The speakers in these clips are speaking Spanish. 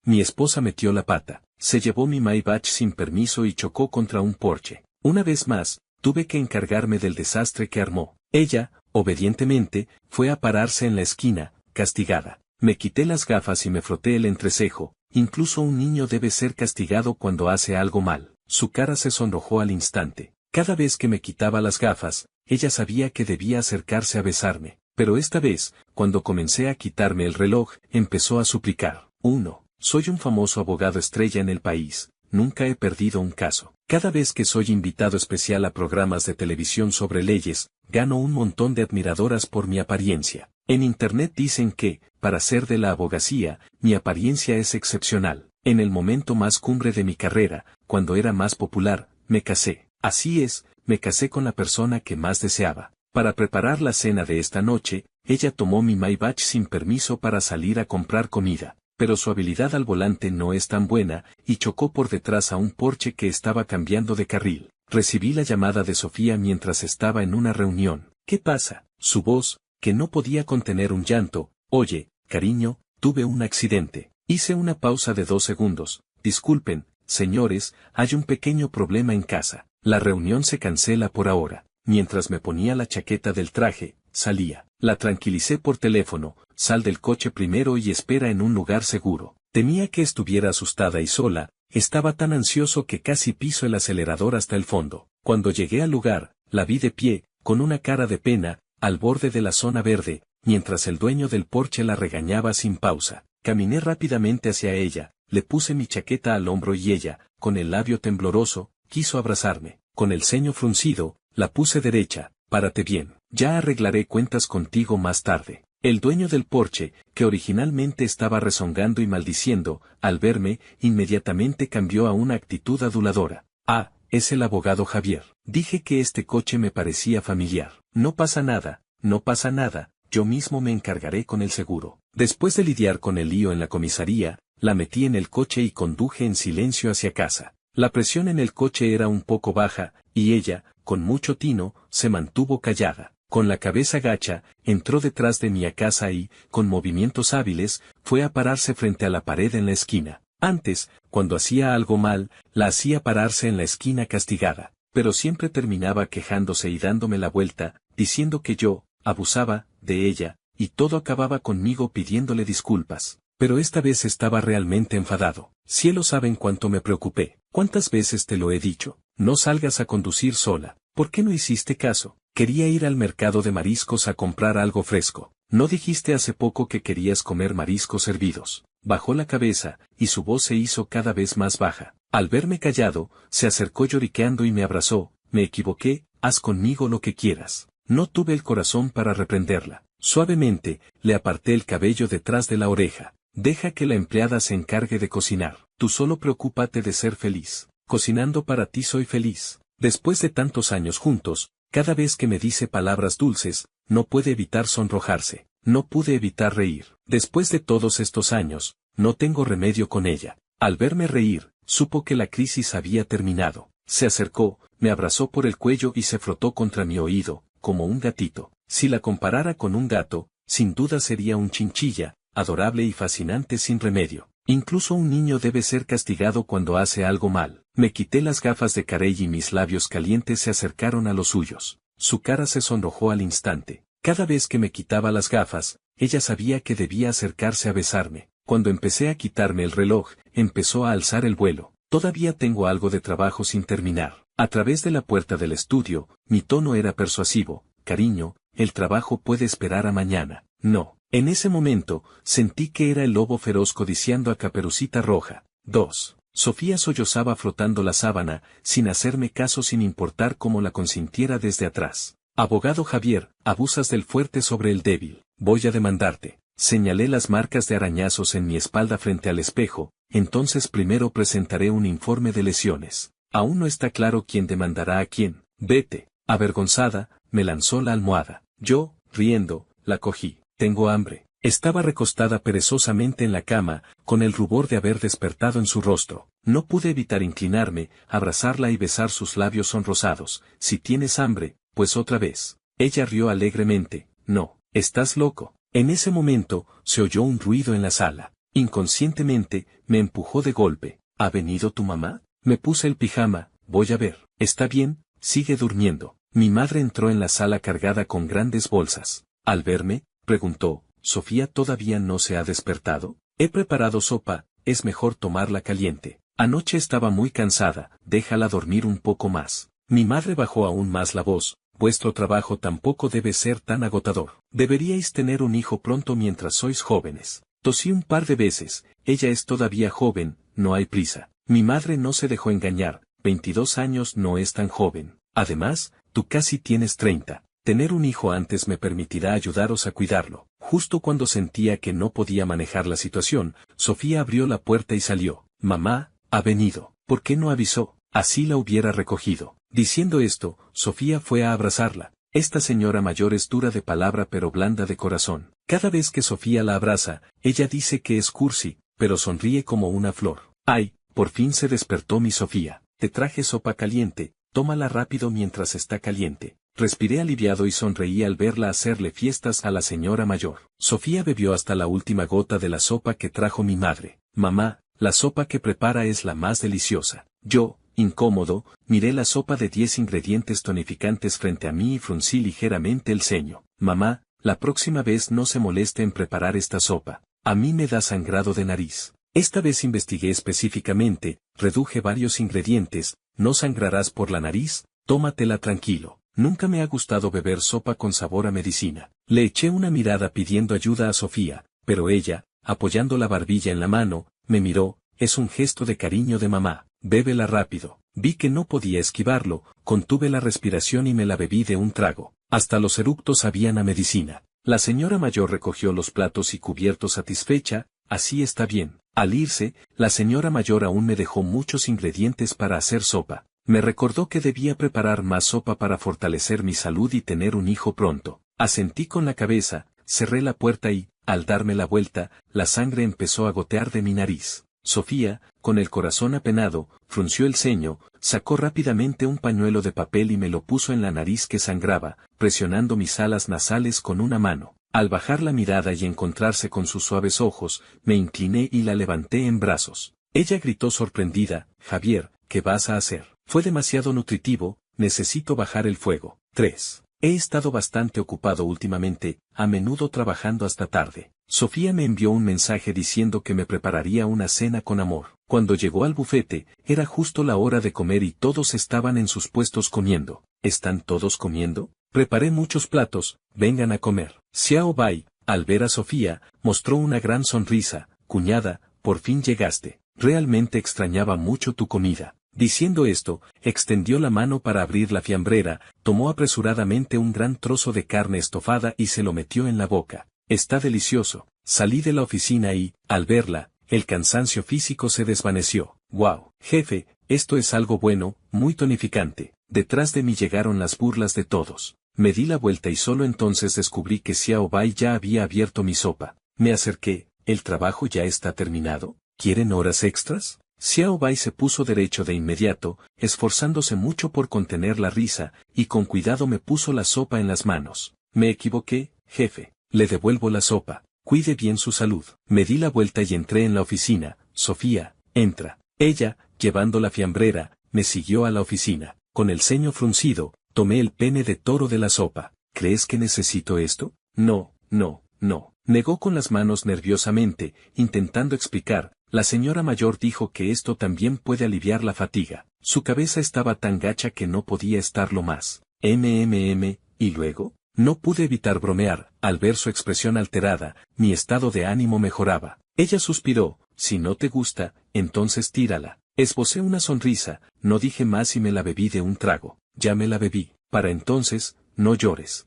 mi esposa metió la pata. Se llevó mi Maybach sin permiso y chocó contra un porche. Una vez más, tuve que encargarme del desastre que armó. Ella, obedientemente, fue a pararse en la esquina, castigada. Me quité las gafas y me froté el entrecejo. Incluso un niño debe ser castigado cuando hace algo mal. Su cara se sonrojó al instante. Cada vez que me quitaba las gafas, ella sabía que debía acercarse a besarme. Pero esta vez, cuando comencé a quitarme el reloj, empezó a suplicar. 1. Soy un famoso abogado estrella en el país. Nunca he perdido un caso. Cada vez que soy invitado especial a programas de televisión sobre leyes, gano un montón de admiradoras por mi apariencia. En internet dicen que, para ser de la abogacía, mi apariencia es excepcional. En el momento más cumbre de mi carrera, cuando era más popular, me casé. Así es, me casé con la persona que más deseaba. Para preparar la cena de esta noche, ella tomó mi Maybach sin permiso para salir a comprar comida. Pero su habilidad al volante no es tan buena, y chocó por detrás a un Porsche que estaba cambiando de carril. Recibí la llamada de Sofía mientras estaba en una reunión. ¿Qué pasa? Su voz, que no podía contener un llanto. Oye, cariño, tuve un accidente. Hice una pausa de 2 segundos. Disculpen, señores, hay un pequeño problema en casa. La reunión se cancela por ahora. Mientras me ponía la chaqueta del traje, salía. La tranquilicé por teléfono. Sal del coche primero y espera en un lugar seguro. Temía que estuviera asustada y sola, estaba tan ansioso que casi piso el acelerador hasta el fondo. Cuando llegué al lugar, la vi de pie, con una cara de pena, al borde de la zona verde, mientras el dueño del Porsche la regañaba sin pausa. Caminé rápidamente hacia ella, le puse mi chaqueta al hombro y ella, con el labio tembloroso, quiso abrazarme. Con el ceño fruncido, la puse derecha. Párate bien, ya arreglaré cuentas contigo más tarde. El dueño del Porsche, que originalmente estaba rezongando y maldiciendo, al verme, inmediatamente cambió a una actitud aduladora. Ah, es el abogado Javier. Dije que este coche me parecía familiar. No pasa nada, no pasa nada, yo mismo me encargaré con el seguro. Después de lidiar con el lío en la comisaría, la metí en el coche y conduje en silencio hacia casa. La presión en el coche era un poco baja, y ella, con mucho tino, se mantuvo callada. Con la cabeza gacha, entró detrás de mí a casa y, con movimientos hábiles, fue a pararse frente a la pared en la esquina. Antes, cuando hacía algo mal, la hacía pararse en la esquina castigada, pero siempre terminaba quejándose y dándome la vuelta, diciendo que yo, abusaba, de ella, y todo acababa conmigo pidiéndole disculpas. Pero esta vez estaba realmente enfadado. Cielos saben cuánto me preocupé. ¿Cuántas veces te lo he dicho? No salgas a conducir sola. ¿Por qué no hiciste caso? Quería ir al mercado de mariscos a comprar algo fresco. ¿No dijiste hace poco que querías comer mariscos hervidos? Bajó la cabeza, y su voz se hizo cada vez más baja. Al verme callado, se acercó lloriqueando y me abrazó. Me equivoqué, haz conmigo lo que quieras. No tuve el corazón para reprenderla. Suavemente, le aparté el cabello detrás de la oreja. Deja que la empleada se encargue de cocinar. Tú solo preocúpate de ser feliz. Cocinando para ti soy feliz. Después de tantos años juntos, cada vez que me dice palabras dulces, no puede evitar sonrojarse. No pude evitar reír. Después de todos estos años, no tengo remedio con ella. Al verme reír, supo que la crisis había terminado. Se acercó, me abrazó por el cuello y se frotó contra mi oído, como un gatito. Si la comparara con un gato, sin duda sería un chinchilla, adorable y fascinante sin remedio. Incluso un niño debe ser castigado cuando hace algo mal. Me quité las gafas de Carey y mis labios calientes se acercaron a los suyos. Su cara se sonrojó al instante. Cada vez que me quitaba las gafas, ella sabía que debía acercarse a besarme. Cuando empecé a quitarme el reloj, empezó a alzar el vuelo. Todavía tengo algo de trabajo sin terminar. A través de la puerta del estudio, mi tono era persuasivo. Cariño, el trabajo puede esperar a mañana. No. En ese momento, sentí que era el lobo feroz codiciando a Caperucita Roja. 2. Sofía sollozaba frotando la sábana, sin hacerme caso sin importar cómo la consintiera desde atrás. Abogado Javier, abusas del fuerte sobre el débil. Voy a demandarte. Señalé las marcas de arañazos en mi espalda frente al espejo, entonces primero presentaré un informe de lesiones. Aún no está claro quién demandará a quién. Vete. Avergonzada, me lanzó la almohada. Yo, riendo, la cogí. Tengo hambre. Estaba recostada perezosamente en la cama, con el rubor de haber despertado en su rostro. No pude evitar inclinarme, abrazarla y besar sus labios sonrosados. Si tienes hambre, pues otra vez. Ella rió alegremente. No, estás loco. En ese momento, se oyó un ruido en la sala. Inconscientemente, me empujó de golpe. ¿Ha venido tu mamá? Me puse el pijama, voy a ver. Está bien, sigue durmiendo. Mi madre entró en la sala cargada con grandes bolsas. Al verme, preguntó, ¿Sofía todavía no se ha despertado? He preparado sopa, es mejor tomarla caliente. Anoche estaba muy cansada, déjala dormir un poco más. Mi madre bajó aún más la voz, vuestro trabajo tampoco debe ser tan agotador. Deberíais tener un hijo pronto mientras sois jóvenes. Tosí un par de veces, ella es todavía joven, no hay prisa. Mi madre no se dejó engañar, 22 años no es tan joven. Además, tú casi tienes 30. Tener un hijo antes me permitirá ayudaros a cuidarlo. Justo cuando sentía que no podía manejar la situación, Sofía abrió la puerta y salió. Mamá, ha venido. ¿Por qué no avisó? Así la hubiera recogido. Diciendo esto, Sofía fue a abrazarla. Esta señora mayor es dura de palabra pero blanda de corazón. Cada vez que Sofía la abraza, ella dice que es cursi, pero sonríe como una flor. ¡Ay! Por fin se despertó mi Sofía. Te traje sopa caliente, tómala rápido mientras está caliente. Respiré aliviado y sonreí al verla hacerle fiestas a la señora mayor. Sofía bebió hasta la última gota de la sopa que trajo mi madre. Mamá, la sopa que prepara es la más deliciosa. Yo, incómodo, miré la sopa de 10 ingredientes tonificantes frente a mí y fruncí ligeramente el ceño. Mamá, la próxima vez no se moleste en preparar esta sopa. A mí me da sangrado de nariz. Esta vez investigué específicamente, reduje varios ingredientes, no sangrarás por la nariz, tómatela tranquilo. Nunca me ha gustado beber sopa con sabor a medicina. Le eché una mirada pidiendo ayuda a Sofía, pero ella, apoyando la barbilla en la mano, me miró, es un gesto de cariño de mamá, bébela rápido. Vi que no podía esquivarlo, contuve la respiración y me la bebí de un trago. Hasta los eructos sabían a medicina. La señora mayor recogió los platos y cubiertos satisfecha, así está bien. Al irse, la señora mayor aún me dejó muchos ingredientes para hacer sopa. Me recordó que debía preparar más sopa para fortalecer mi salud y tener un hijo pronto. Asentí con la cabeza, cerré la puerta y, al darme la vuelta, la sangre empezó a gotear de mi nariz. Sofía, con el corazón apenado, frunció el ceño, sacó rápidamente un pañuelo de papel y me lo puso en la nariz que sangraba, presionando mis alas nasales con una mano. Al bajar la mirada y encontrarse con sus suaves ojos, me incliné y la levanté en brazos. Ella gritó sorprendida, Javier, ¿qué vas a hacer? Fue demasiado nutritivo, necesito bajar el fuego. 3. He estado bastante ocupado últimamente, a menudo trabajando hasta tarde. Sofía me envió un mensaje diciendo que me prepararía una cena con amor. Cuando llegó al bufete, era justo la hora de comer y todos estaban en sus puestos comiendo. ¿Están todos comiendo? Preparé muchos platos, vengan a comer. Xiao Bai, al ver a Sofía, mostró una gran sonrisa. Cuñada, por fin llegaste. Realmente extrañaba mucho tu comida. Diciendo esto, extendió la mano para abrir la fiambrera, tomó apresuradamente un gran trozo de carne estofada y se lo metió en la boca. Está delicioso. Salí de la oficina y, al verla, el cansancio físico se desvaneció. ¡Wow! Jefe, esto es algo bueno, muy tonificante. Detrás de mí llegaron las burlas de todos. Me di la vuelta y solo entonces descubrí que Xiao Bai ya había abierto mi sopa. Me acerqué, ¿el trabajo ya está terminado? ¿Quieren horas extras? Xiao Bai se puso derecho de inmediato, esforzándose mucho por contener la risa, y con cuidado me puso la sopa en las manos. Me equivoqué, jefe. Le devuelvo la sopa. Cuide bien su salud. Me di la vuelta y entré en la oficina. Sofía, entra. Ella, llevando la fiambrera, me siguió a la oficina. Con el ceño fruncido, tomé el pene de toro de la sopa. ¿Crees que necesito esto? No, no, no. Negó con las manos nerviosamente, intentando explicar. La señora mayor dijo que esto también puede aliviar la fatiga. Su cabeza estaba tan gacha que no podía estarlo más. ¿Y luego? No pude evitar bromear, al ver su expresión alterada, mi estado de ánimo mejoraba. Ella suspiró, si no te gusta, entonces tírala. Esbocé una sonrisa, no dije más y me la bebí de un trago. Ya me la bebí. Para entonces, no llores.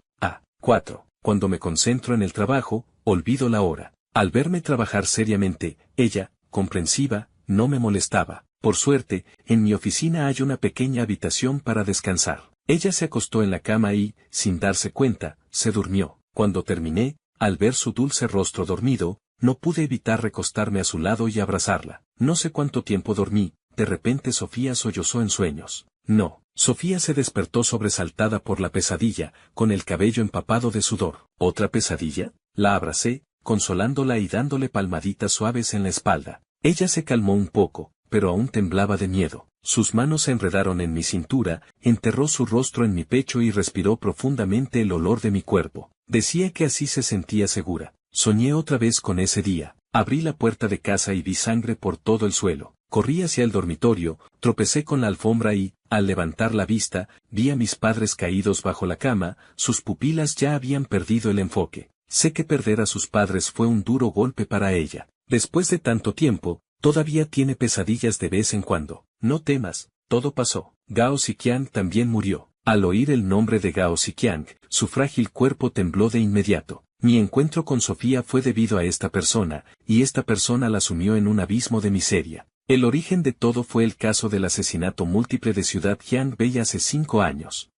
4. Cuando me concentro en el trabajo, olvido la hora. Al verme trabajar seriamente, ella, comprensiva, no me molestaba. Por suerte, en mi oficina hay una pequeña habitación para descansar. Ella se acostó en la cama y, sin darse cuenta, se durmió. Cuando terminé, al ver su dulce rostro dormido, no pude evitar recostarme a su lado y abrazarla. No sé cuánto tiempo dormí, de repente Sofía sollozó en sueños. No. Sofía se despertó sobresaltada por la pesadilla, con el cabello empapado de sudor. ¿Otra pesadilla? La abracé, consolándola y dándole palmaditas suaves en la espalda. Ella se calmó un poco, pero aún temblaba de miedo. Sus manos se enredaron en mi cintura, enterró su rostro en mi pecho y respiró profundamente el olor de mi cuerpo. Decía que así se sentía segura. Soñé otra vez con ese día. Abrí la puerta de casa y vi sangre por todo el suelo. Corrí hacia el dormitorio, tropecé con la alfombra y, al levantar la vista, vi a mis padres caídos bajo la cama, sus pupilas ya habían perdido el enfoque. Sé que perder a sus padres fue un duro golpe para ella. Después de tanto tiempo, todavía tiene pesadillas de vez en cuando. No temas, todo pasó. Gao Ziqiang también murió. Al oír el nombre de Gao Ziqiang, su frágil cuerpo tembló de inmediato. Mi encuentro con Sofía fue debido a esta persona, y esta persona la sumió en un abismo de miseria. El origen de todo fue el caso del asesinato múltiple de Ciudad Jiangbei hace 5 años.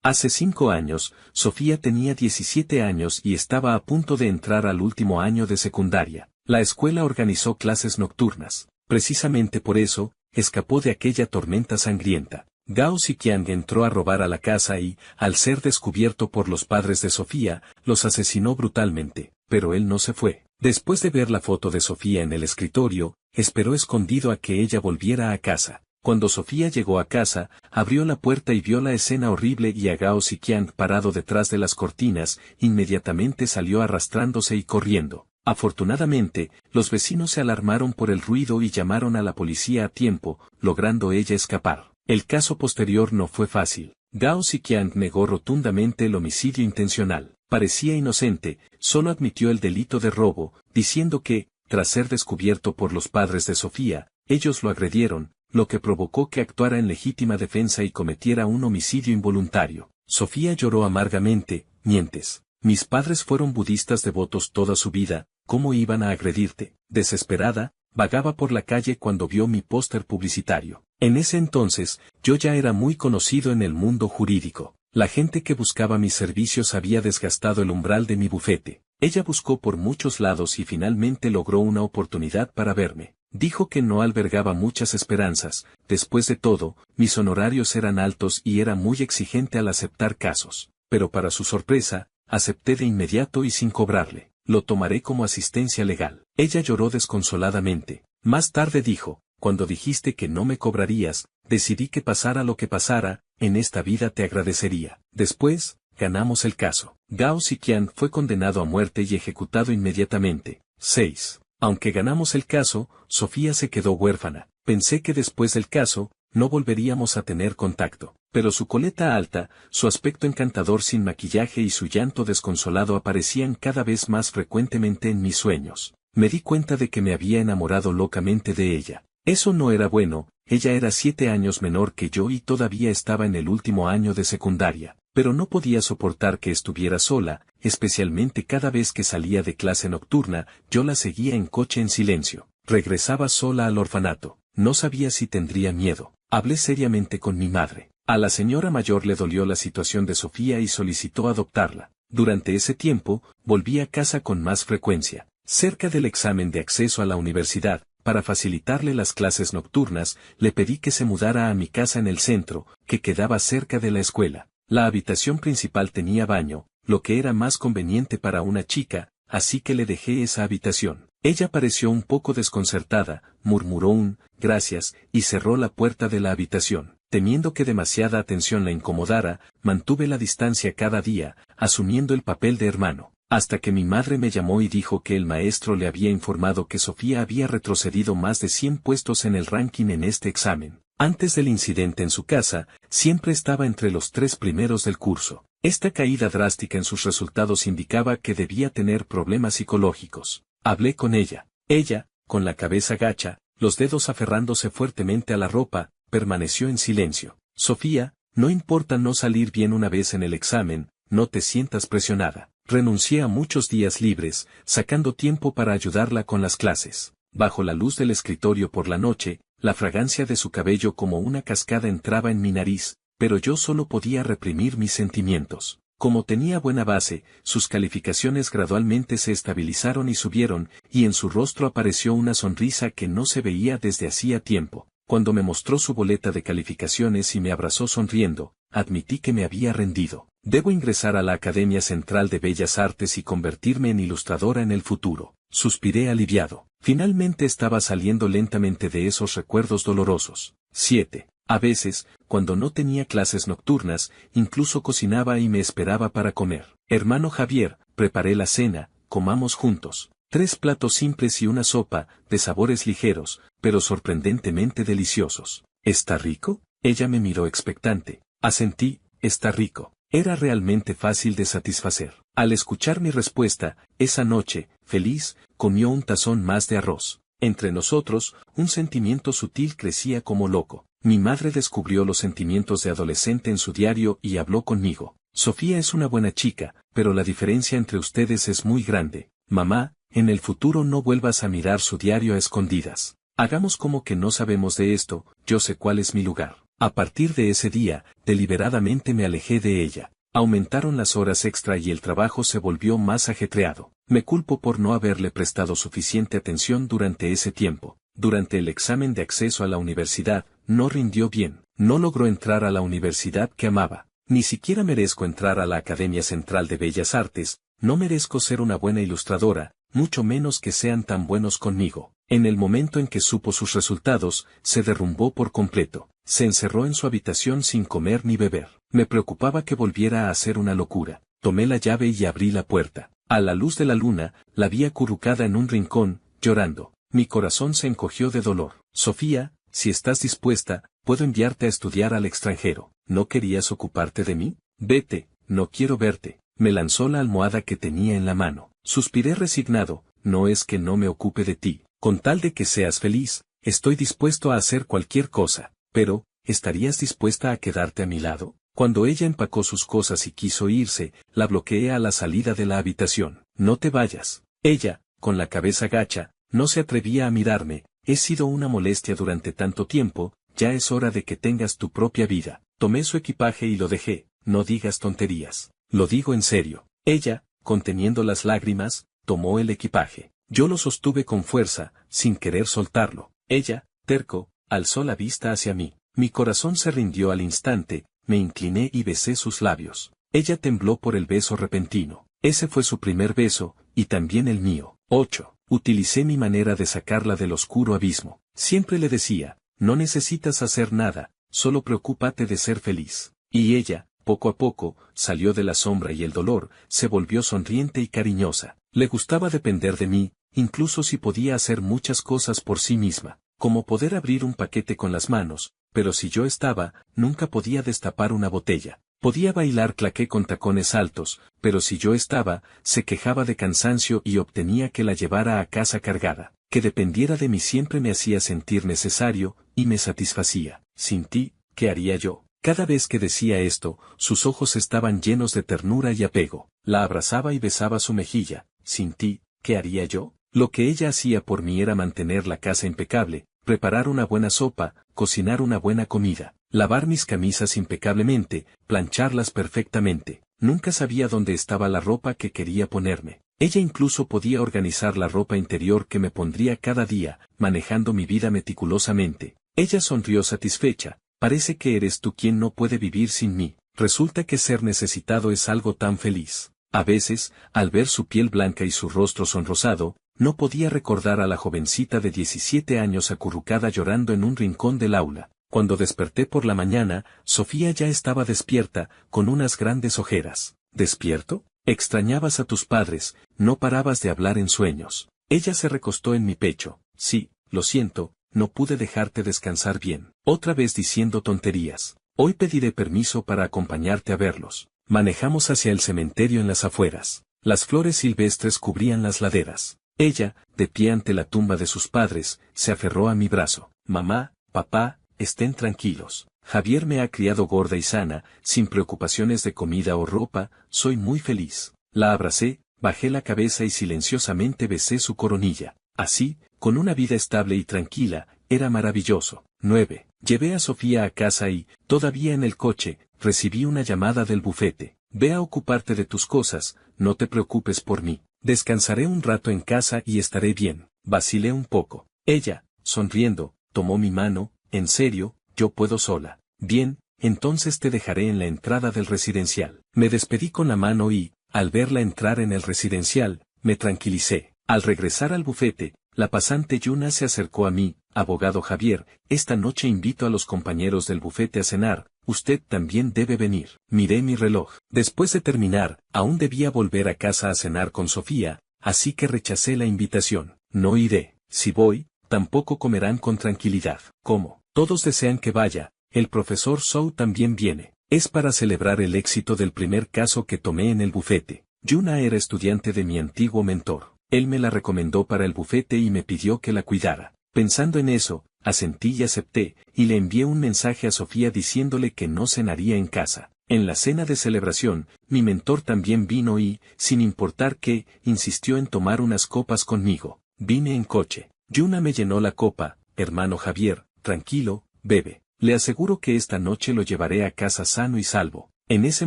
Hace 5 años, Sofía tenía 17 años y estaba a punto de entrar al último año de secundaria. La escuela organizó clases nocturnas. Precisamente por eso, escapó de aquella tormenta sangrienta. Gao Ziqiang entró a robar a la casa y, al ser descubierto por los padres de Sofía, los asesinó brutalmente, pero él no se fue. Después de ver la foto de Sofía en el escritorio, esperó escondido a que ella volviera a casa. Cuando Sofía llegó a casa, abrió la puerta y vio la escena horrible y a Gao Ziqiang parado detrás de las cortinas, inmediatamente salió arrastrándose y corriendo. Afortunadamente, los vecinos se alarmaron por el ruido y llamaron a la policía a tiempo, logrando ella escapar. El caso posterior no fue fácil. Gao Ziqiang negó rotundamente el homicidio intencional. Parecía inocente, solo admitió el delito de robo, diciendo que, tras ser descubierto por los padres de Sofía, ellos lo agredieron, lo que provocó que actuara en legítima defensa y cometiera un homicidio involuntario. Sofía lloró amargamente. Mientes. Mis padres fueron budistas devotos toda su vida, ¿cómo iban a agredirte? Desesperada, vagaba por la calle cuando vio mi póster publicitario. En ese entonces, yo ya era muy conocido en el mundo jurídico. La gente que buscaba mis servicios había desgastado el umbral de mi bufete. Ella buscó por muchos lados y finalmente logró una oportunidad para verme. Dijo que no albergaba muchas esperanzas, después de todo, mis honorarios eran altos y era muy exigente al aceptar casos. Pero para su sorpresa, acepté de inmediato y sin cobrarle. Lo tomaré como asistencia legal. Ella lloró desconsoladamente. Más tarde dijo, cuando dijiste que no me cobrarías, decidí que pasara lo que pasara, en esta vida te agradecería. Después, ganamos el caso. Gao Ziqiang fue condenado a muerte y ejecutado inmediatamente. 6. Aunque ganamos el caso, Sofía se quedó huérfana. Pensé que después del caso, no volveríamos a tener contacto. Pero su coleta alta, su aspecto encantador sin maquillaje y su llanto desconsolado aparecían cada vez más frecuentemente en mis sueños. Me di cuenta de que me había enamorado locamente de ella. Eso no era bueno, ella era 7 años menor que yo y todavía estaba en el último año de secundaria. Pero no podía soportar que estuviera sola, especialmente cada vez que salía de clase nocturna, yo la seguía en coche en silencio. Regresaba sola al orfanato. No sabía si tendría miedo. Hablé seriamente con mi madre. A la señora mayor le dolió la situación de Sofía y solicitó adoptarla. Durante ese tiempo, volví a casa con más frecuencia. Cerca del examen de acceso a la universidad, para facilitarle las clases nocturnas, le pedí que se mudara a mi casa en el centro, que quedaba cerca de la escuela. La habitación principal tenía baño, lo que era más conveniente para una chica, así que le dejé esa habitación. Ella pareció un poco desconcertada, murmuró un «gracias» y cerró la puerta de la habitación. Temiendo que demasiada atención la incomodara, mantuve la distancia cada día, asumiendo el papel de hermano, hasta que mi madre me llamó y dijo que el maestro le había informado que Sofía había retrocedido más de 100 puestos en el ranking en este examen. Antes del incidente en su casa, siempre estaba entre los 3 primeros del curso. Esta caída drástica en sus resultados indicaba que debía tener problemas psicológicos. Hablé con ella. Ella, con la cabeza gacha, los dedos aferrándose fuertemente a la ropa, permaneció en silencio. Sofía, no importa no salir bien una vez en el examen, no te sientas presionada. Renuncié a muchos días libres, sacando tiempo para ayudarla con las clases. Bajo la luz del escritorio por la noche, la fragancia de su cabello como una cascada entraba en mi nariz, pero yo solo podía reprimir mis sentimientos. Como tenía buena base, sus calificaciones gradualmente se estabilizaron y subieron, y en su rostro apareció una sonrisa que no se veía desde hacía tiempo. Cuando me mostró su boleta de calificaciones y me abrazó sonriendo, admití que me había rendido. Debo ingresar a la Academia Central de Bellas Artes y convertirme en ilustradora en el futuro. Suspiré aliviado. Finalmente estaba saliendo lentamente de esos recuerdos dolorosos. 7. A veces, cuando no tenía clases nocturnas, incluso cocinaba y me esperaba para comer. Hermano Javier, preparé la cena, comamos juntos. 3 platos simples y una sopa, de sabores ligeros, pero sorprendentemente deliciosos. ¿Está rico? Ella me miró expectante. Asentí, está rico. Era realmente fácil de satisfacer. Al escuchar mi respuesta, esa noche, feliz, comió un tazón más de arroz. Entre nosotros, un sentimiento sutil crecía como loco. Mi madre descubrió los sentimientos de adolescente en su diario y habló conmigo. Sofía es una buena chica, pero la diferencia entre ustedes es muy grande. Mamá, en el futuro no vuelvas a mirar su diario a escondidas. Hagamos como que no sabemos de esto, yo sé cuál es mi lugar. A partir de ese día, deliberadamente me alejé de ella. Aumentaron las horas extra y el trabajo se volvió más ajetreado. Me culpo por no haberle prestado suficiente atención durante ese tiempo. Durante el examen de acceso a la universidad, no rindió bien. No logró entrar a la universidad que amaba. Ni siquiera merezco entrar a la Academia Central de Bellas Artes, no merezco ser una buena ilustradora, mucho menos que sean tan buenos conmigo. En el momento en que supo sus resultados, se derrumbó por completo. Se encerró en su habitación sin comer ni beber. Me preocupaba que volviera a hacer una locura. Tomé la llave y abrí la puerta. A la luz de la luna, la vi acurrucada en un rincón, llorando. Mi corazón se encogió de dolor. Sofía, si estás dispuesta, puedo enviarte a estudiar al extranjero. ¿No querías ocuparte de mí? Vete, no quiero verte. Me lanzó la almohada que tenía en la mano. Suspiré resignado. No es que no me ocupe de ti. Con tal de que seas feliz, estoy dispuesto a hacer cualquier cosa. Pero, ¿estarías dispuesta a quedarte a mi lado? Cuando ella empacó sus cosas y quiso irse, la bloqueé a la salida de la habitación. No te vayas. Ella, con la cabeza gacha, no se atrevía a mirarme. He sido una molestia durante tanto tiempo, ya es hora de que tengas tu propia vida. Tomé su equipaje y lo dejé. No digas tonterías. Lo digo en serio. Ella, conteniendo las lágrimas, tomó el equipaje. Yo lo sostuve con fuerza, sin querer soltarlo. Ella, terco, alzó la vista hacia mí. Mi corazón se rindió al instante, me incliné y besé sus labios. Ella tembló por el beso repentino. Ese fue su primer beso, y también el mío. 8. Utilicé mi manera de sacarla del oscuro abismo. Siempre le decía, no necesitas hacer nada, solo preocúpate de ser feliz. Y ella, poco a poco, salió de la sombra y el dolor, se volvió sonriente y cariñosa. Le gustaba depender de mí, incluso si podía hacer muchas cosas por sí misma, como poder abrir un paquete con las manos, pero si yo estaba, nunca podía destapar una botella. Podía bailar claqué con tacones altos, pero si yo estaba, se quejaba de cansancio y obtenía que la llevara a casa cargada. Que dependiera de mí siempre me hacía sentir necesario, y me satisfacía. Sin ti, ¿qué haría yo? Cada vez que decía esto, sus ojos estaban llenos de ternura y apego. La abrazaba y besaba su mejilla. Sin ti, ¿qué haría yo? Lo que ella hacía por mí era mantener la casa impecable, preparar una buena sopa, cocinar una buena comida, lavar mis camisas impecablemente, plancharlas perfectamente. Nunca sabía dónde estaba la ropa que quería ponerme. Ella incluso podía organizar la ropa interior que me pondría cada día, manejando mi vida meticulosamente. Ella sonrió satisfecha. Parece que eres tú quien no puede vivir sin mí. Resulta que ser necesitado es algo tan feliz. A veces, al ver su piel blanca y su rostro sonrosado, no podía recordar a la jovencita de 17 años acurrucada llorando en un rincón del aula. Cuando desperté por la mañana, Sofía ya estaba despierta, con unas grandes ojeras. ¿Despierto? Extrañabas a tus padres, no parabas de hablar en sueños. Ella se recostó en mi pecho. Sí, lo siento, no pude dejarte descansar bien. Otra vez diciendo tonterías. Hoy pediré permiso para acompañarte a verlos. Manejamos hacia el cementerio en las afueras. Las flores silvestres cubrían las laderas. Ella, de pie ante la tumba de sus padres, se aferró a mi brazo. Mamá, papá, estén tranquilos. Javier me ha criado gorda y sana, sin preocupaciones de comida o ropa, soy muy feliz. La abracé, bajé la cabeza y silenciosamente besé su coronilla. Así, con una vida estable y tranquila, era maravilloso. 9. Llevé a Sofía a casa y, todavía en el coche, recibí una llamada del bufete. Ve a ocuparte de tus cosas, no te preocupes por mí. Descansaré un rato en casa y estaré bien. Vacilé un poco. Ella, sonriendo, tomó mi mano. En serio, yo puedo sola. Bien, entonces te dejaré en la entrada del residencial. Me despedí con la mano y, al verla entrar en el residencial, me tranquilicé. Al regresar al bufete, la pasante Yuna se acercó a mí. Abogado Javier, esta noche invito a los compañeros del bufete a cenar, usted también debe venir. Miré mi reloj. Después de terminar, aún debía volver a casa a cenar con Sofía, así que rechacé la invitación. No iré. Si voy, tampoco comerán con tranquilidad. ¿Cómo? Todos desean que vaya, el profesor Zhou también viene. Es para celebrar el éxito del primer caso que tomé en el bufete. Yuna era estudiante de mi antiguo mentor. Él me la recomendó para el bufete y me pidió que la cuidara. Pensando en eso, asentí y acepté, y le envié un mensaje a Sofía diciéndole que no cenaría en casa. En la cena de celebración, mi mentor también vino y, sin importar qué, insistió en tomar unas copas conmigo. Vine en coche. Yuna me llenó la copa. Hermano Javier, tranquilo, bebe. Le aseguro que esta noche lo llevaré a casa sano y salvo. En ese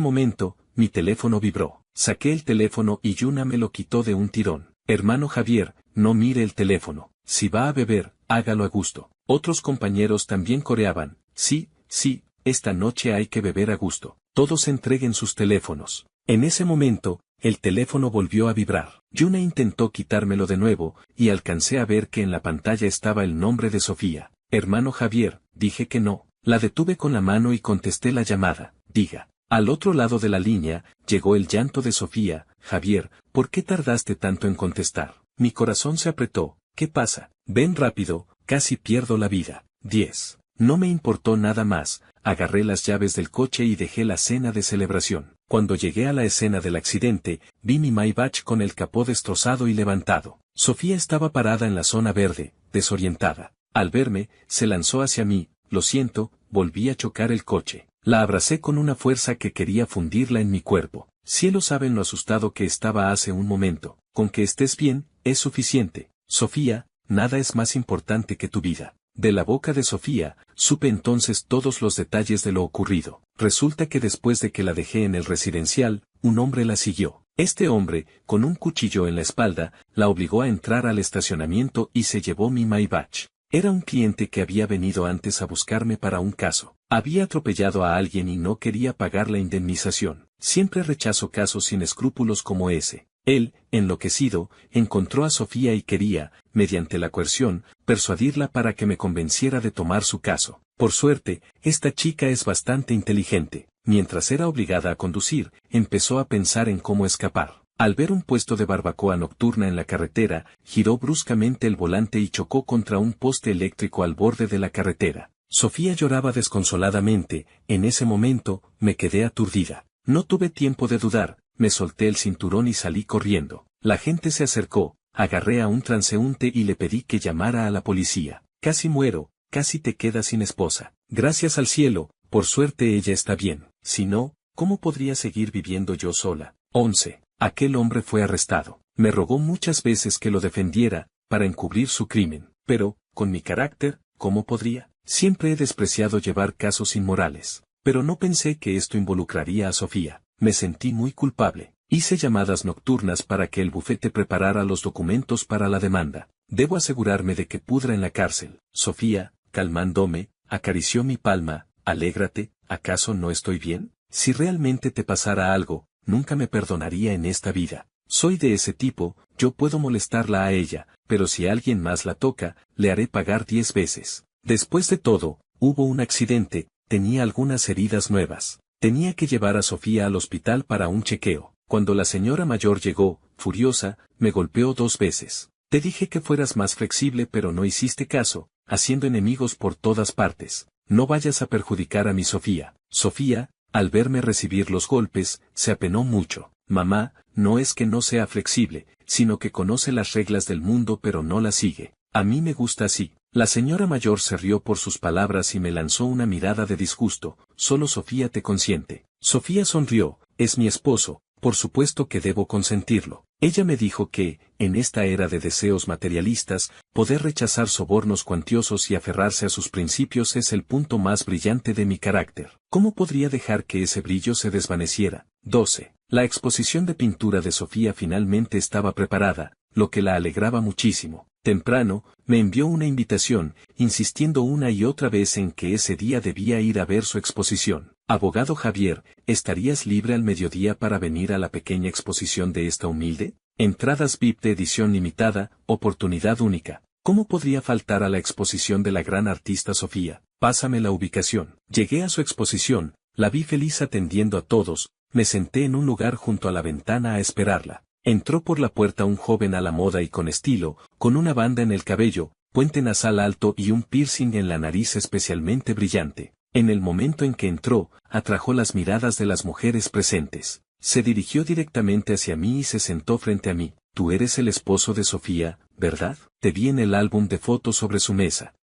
momento, mi teléfono vibró. Saqué el teléfono y Yuna me lo quitó de un tirón. Hermano Javier, no mire el teléfono. Si va a beber, hágalo a gusto. Otros compañeros también coreaban. Sí, sí, esta noche hay que beber a gusto. Todos entreguen sus teléfonos. En ese momento, el teléfono volvió a vibrar. Yuna intentó quitármelo de nuevo, y alcancé a ver que en la pantalla estaba el nombre de Sofía. Hermano Javier, dije que no. La detuve con la mano y contesté la llamada. Diga. Al otro lado de la línea, llegó el llanto de Sofía. Javier, ¿por qué tardaste tanto en contestar? Mi corazón se apretó. ¿Qué pasa? Ven rápido, casi pierdo la vida. 10. No me importó nada más, agarré las llaves del coche y dejé la cena de celebración. Cuando llegué a la escena del accidente, vi mi Maybach con el capó destrozado y levantado. Sofía estaba parada en la zona verde, desorientada. Al verme, se lanzó hacia mí. Lo siento, volví a chocar el coche. La abracé con una fuerza que quería fundirla en mi cuerpo. Cielos saben lo asustado que estaba hace un momento. Con que estés bien, es suficiente. Sofía, nada es más importante que tu vida. De la boca de Sofía, supe entonces todos los detalles de lo ocurrido. Resulta que después de que la dejé en el residencial, un hombre la siguió. Este hombre, con un cuchillo en la espalda, la obligó a entrar al estacionamiento y se llevó mi Maybach. Era un cliente que había venido antes a buscarme para un caso. Había atropellado a alguien y no quería pagar la indemnización. Siempre rechazo casos sin escrúpulos como ese. Él, enloquecido, encontró a Sofía y quería, mediante la coerción, persuadirla para que me convenciera de tomar su caso. Por suerte, esta chica es bastante inteligente. Mientras era obligada a conducir, empezó a pensar en cómo escapar. Al ver un puesto de barbacoa nocturna en la carretera, giró bruscamente el volante y chocó contra un poste eléctrico al borde de la carretera. Sofía lloraba desconsoladamente. En ese momento, me quedé aturdida. No tuve tiempo de dudar, me solté el cinturón y salí corriendo. La gente se acercó, agarré a un transeúnte y le pedí que llamara a la policía. Casi muero, casi te quedas sin esposa. Gracias al cielo, por suerte ella está bien. Si no, ¿cómo podría seguir viviendo yo sola? 11. Aquel hombre fue arrestado. Me rogó muchas veces que lo defendiera, para encubrir su crimen. Pero, con mi carácter, ¿cómo podría? Siempre he despreciado llevar casos inmorales. Pero no pensé que esto involucraría a Sofía. Me sentí muy culpable. Hice llamadas nocturnas para que el bufete preparara los documentos para la demanda. Debo asegurarme de que pudra en la cárcel. Sofía, calmándome, acarició mi palma. Alégrate, ¿acaso no estoy bien? Si realmente te pasara algo, nunca me perdonaría en esta vida. Soy de ese tipo, yo puedo molestarla a ella, pero si alguien más la toca, le haré pagar 10 veces. Después de todo, hubo un accidente, tenía algunas heridas nuevas. Tenía que llevar a Sofía al hospital para un chequeo. Cuando la señora mayor llegó, furiosa, me golpeó 2 veces. Te dije que fueras más flexible pero no hiciste caso, haciendo enemigos por todas partes. No vayas a perjudicar a mi Sofía. Sofía, al verme recibir los golpes, se apenó mucho. Mamá, no es que no sea flexible, sino que conoce las reglas del mundo pero no las sigue. A mí me gusta así. La señora mayor se rió por sus palabras y me lanzó una mirada de disgusto. Solo Sofía te consiente. Sofía sonrió. Es mi esposo, por supuesto que debo consentirlo. Ella me dijo que, en esta era de deseos materialistas, poder rechazar sobornos cuantiosos y aferrarse a sus principios es el punto más brillante de mi carácter. ¿Cómo podría dejar que ese brillo se desvaneciera? 12. La exposición de pintura de Sofía finalmente estaba preparada, lo que la alegraba muchísimo. Temprano, me envió una invitación, insistiendo una y otra vez en que ese día debía ir a ver su exposición. Abogado Javier, ¿estarías libre al mediodía para venir a la pequeña exposición de esta humilde? Entradas VIP de edición limitada, oportunidad única. ¿Cómo podría faltar a la exposición de la gran artista Sofía? Pásame la ubicación. Llegué a su exposición, la vi feliz atendiendo a todos, me senté en un lugar junto a la ventana a esperarla. Entró por la puerta un joven a la moda y con estilo, con una banda en el cabello, puente nasal alto y un piercing en la nariz especialmente brillante. En el momento en que entró, atrajo las miradas de las mujeres presentes. Se dirigió directamente hacia mí y se sentó frente a mí. Tú eres el esposo de Sofía, ¿verdad? Te vi en el álbum de fotos sobre su mesa.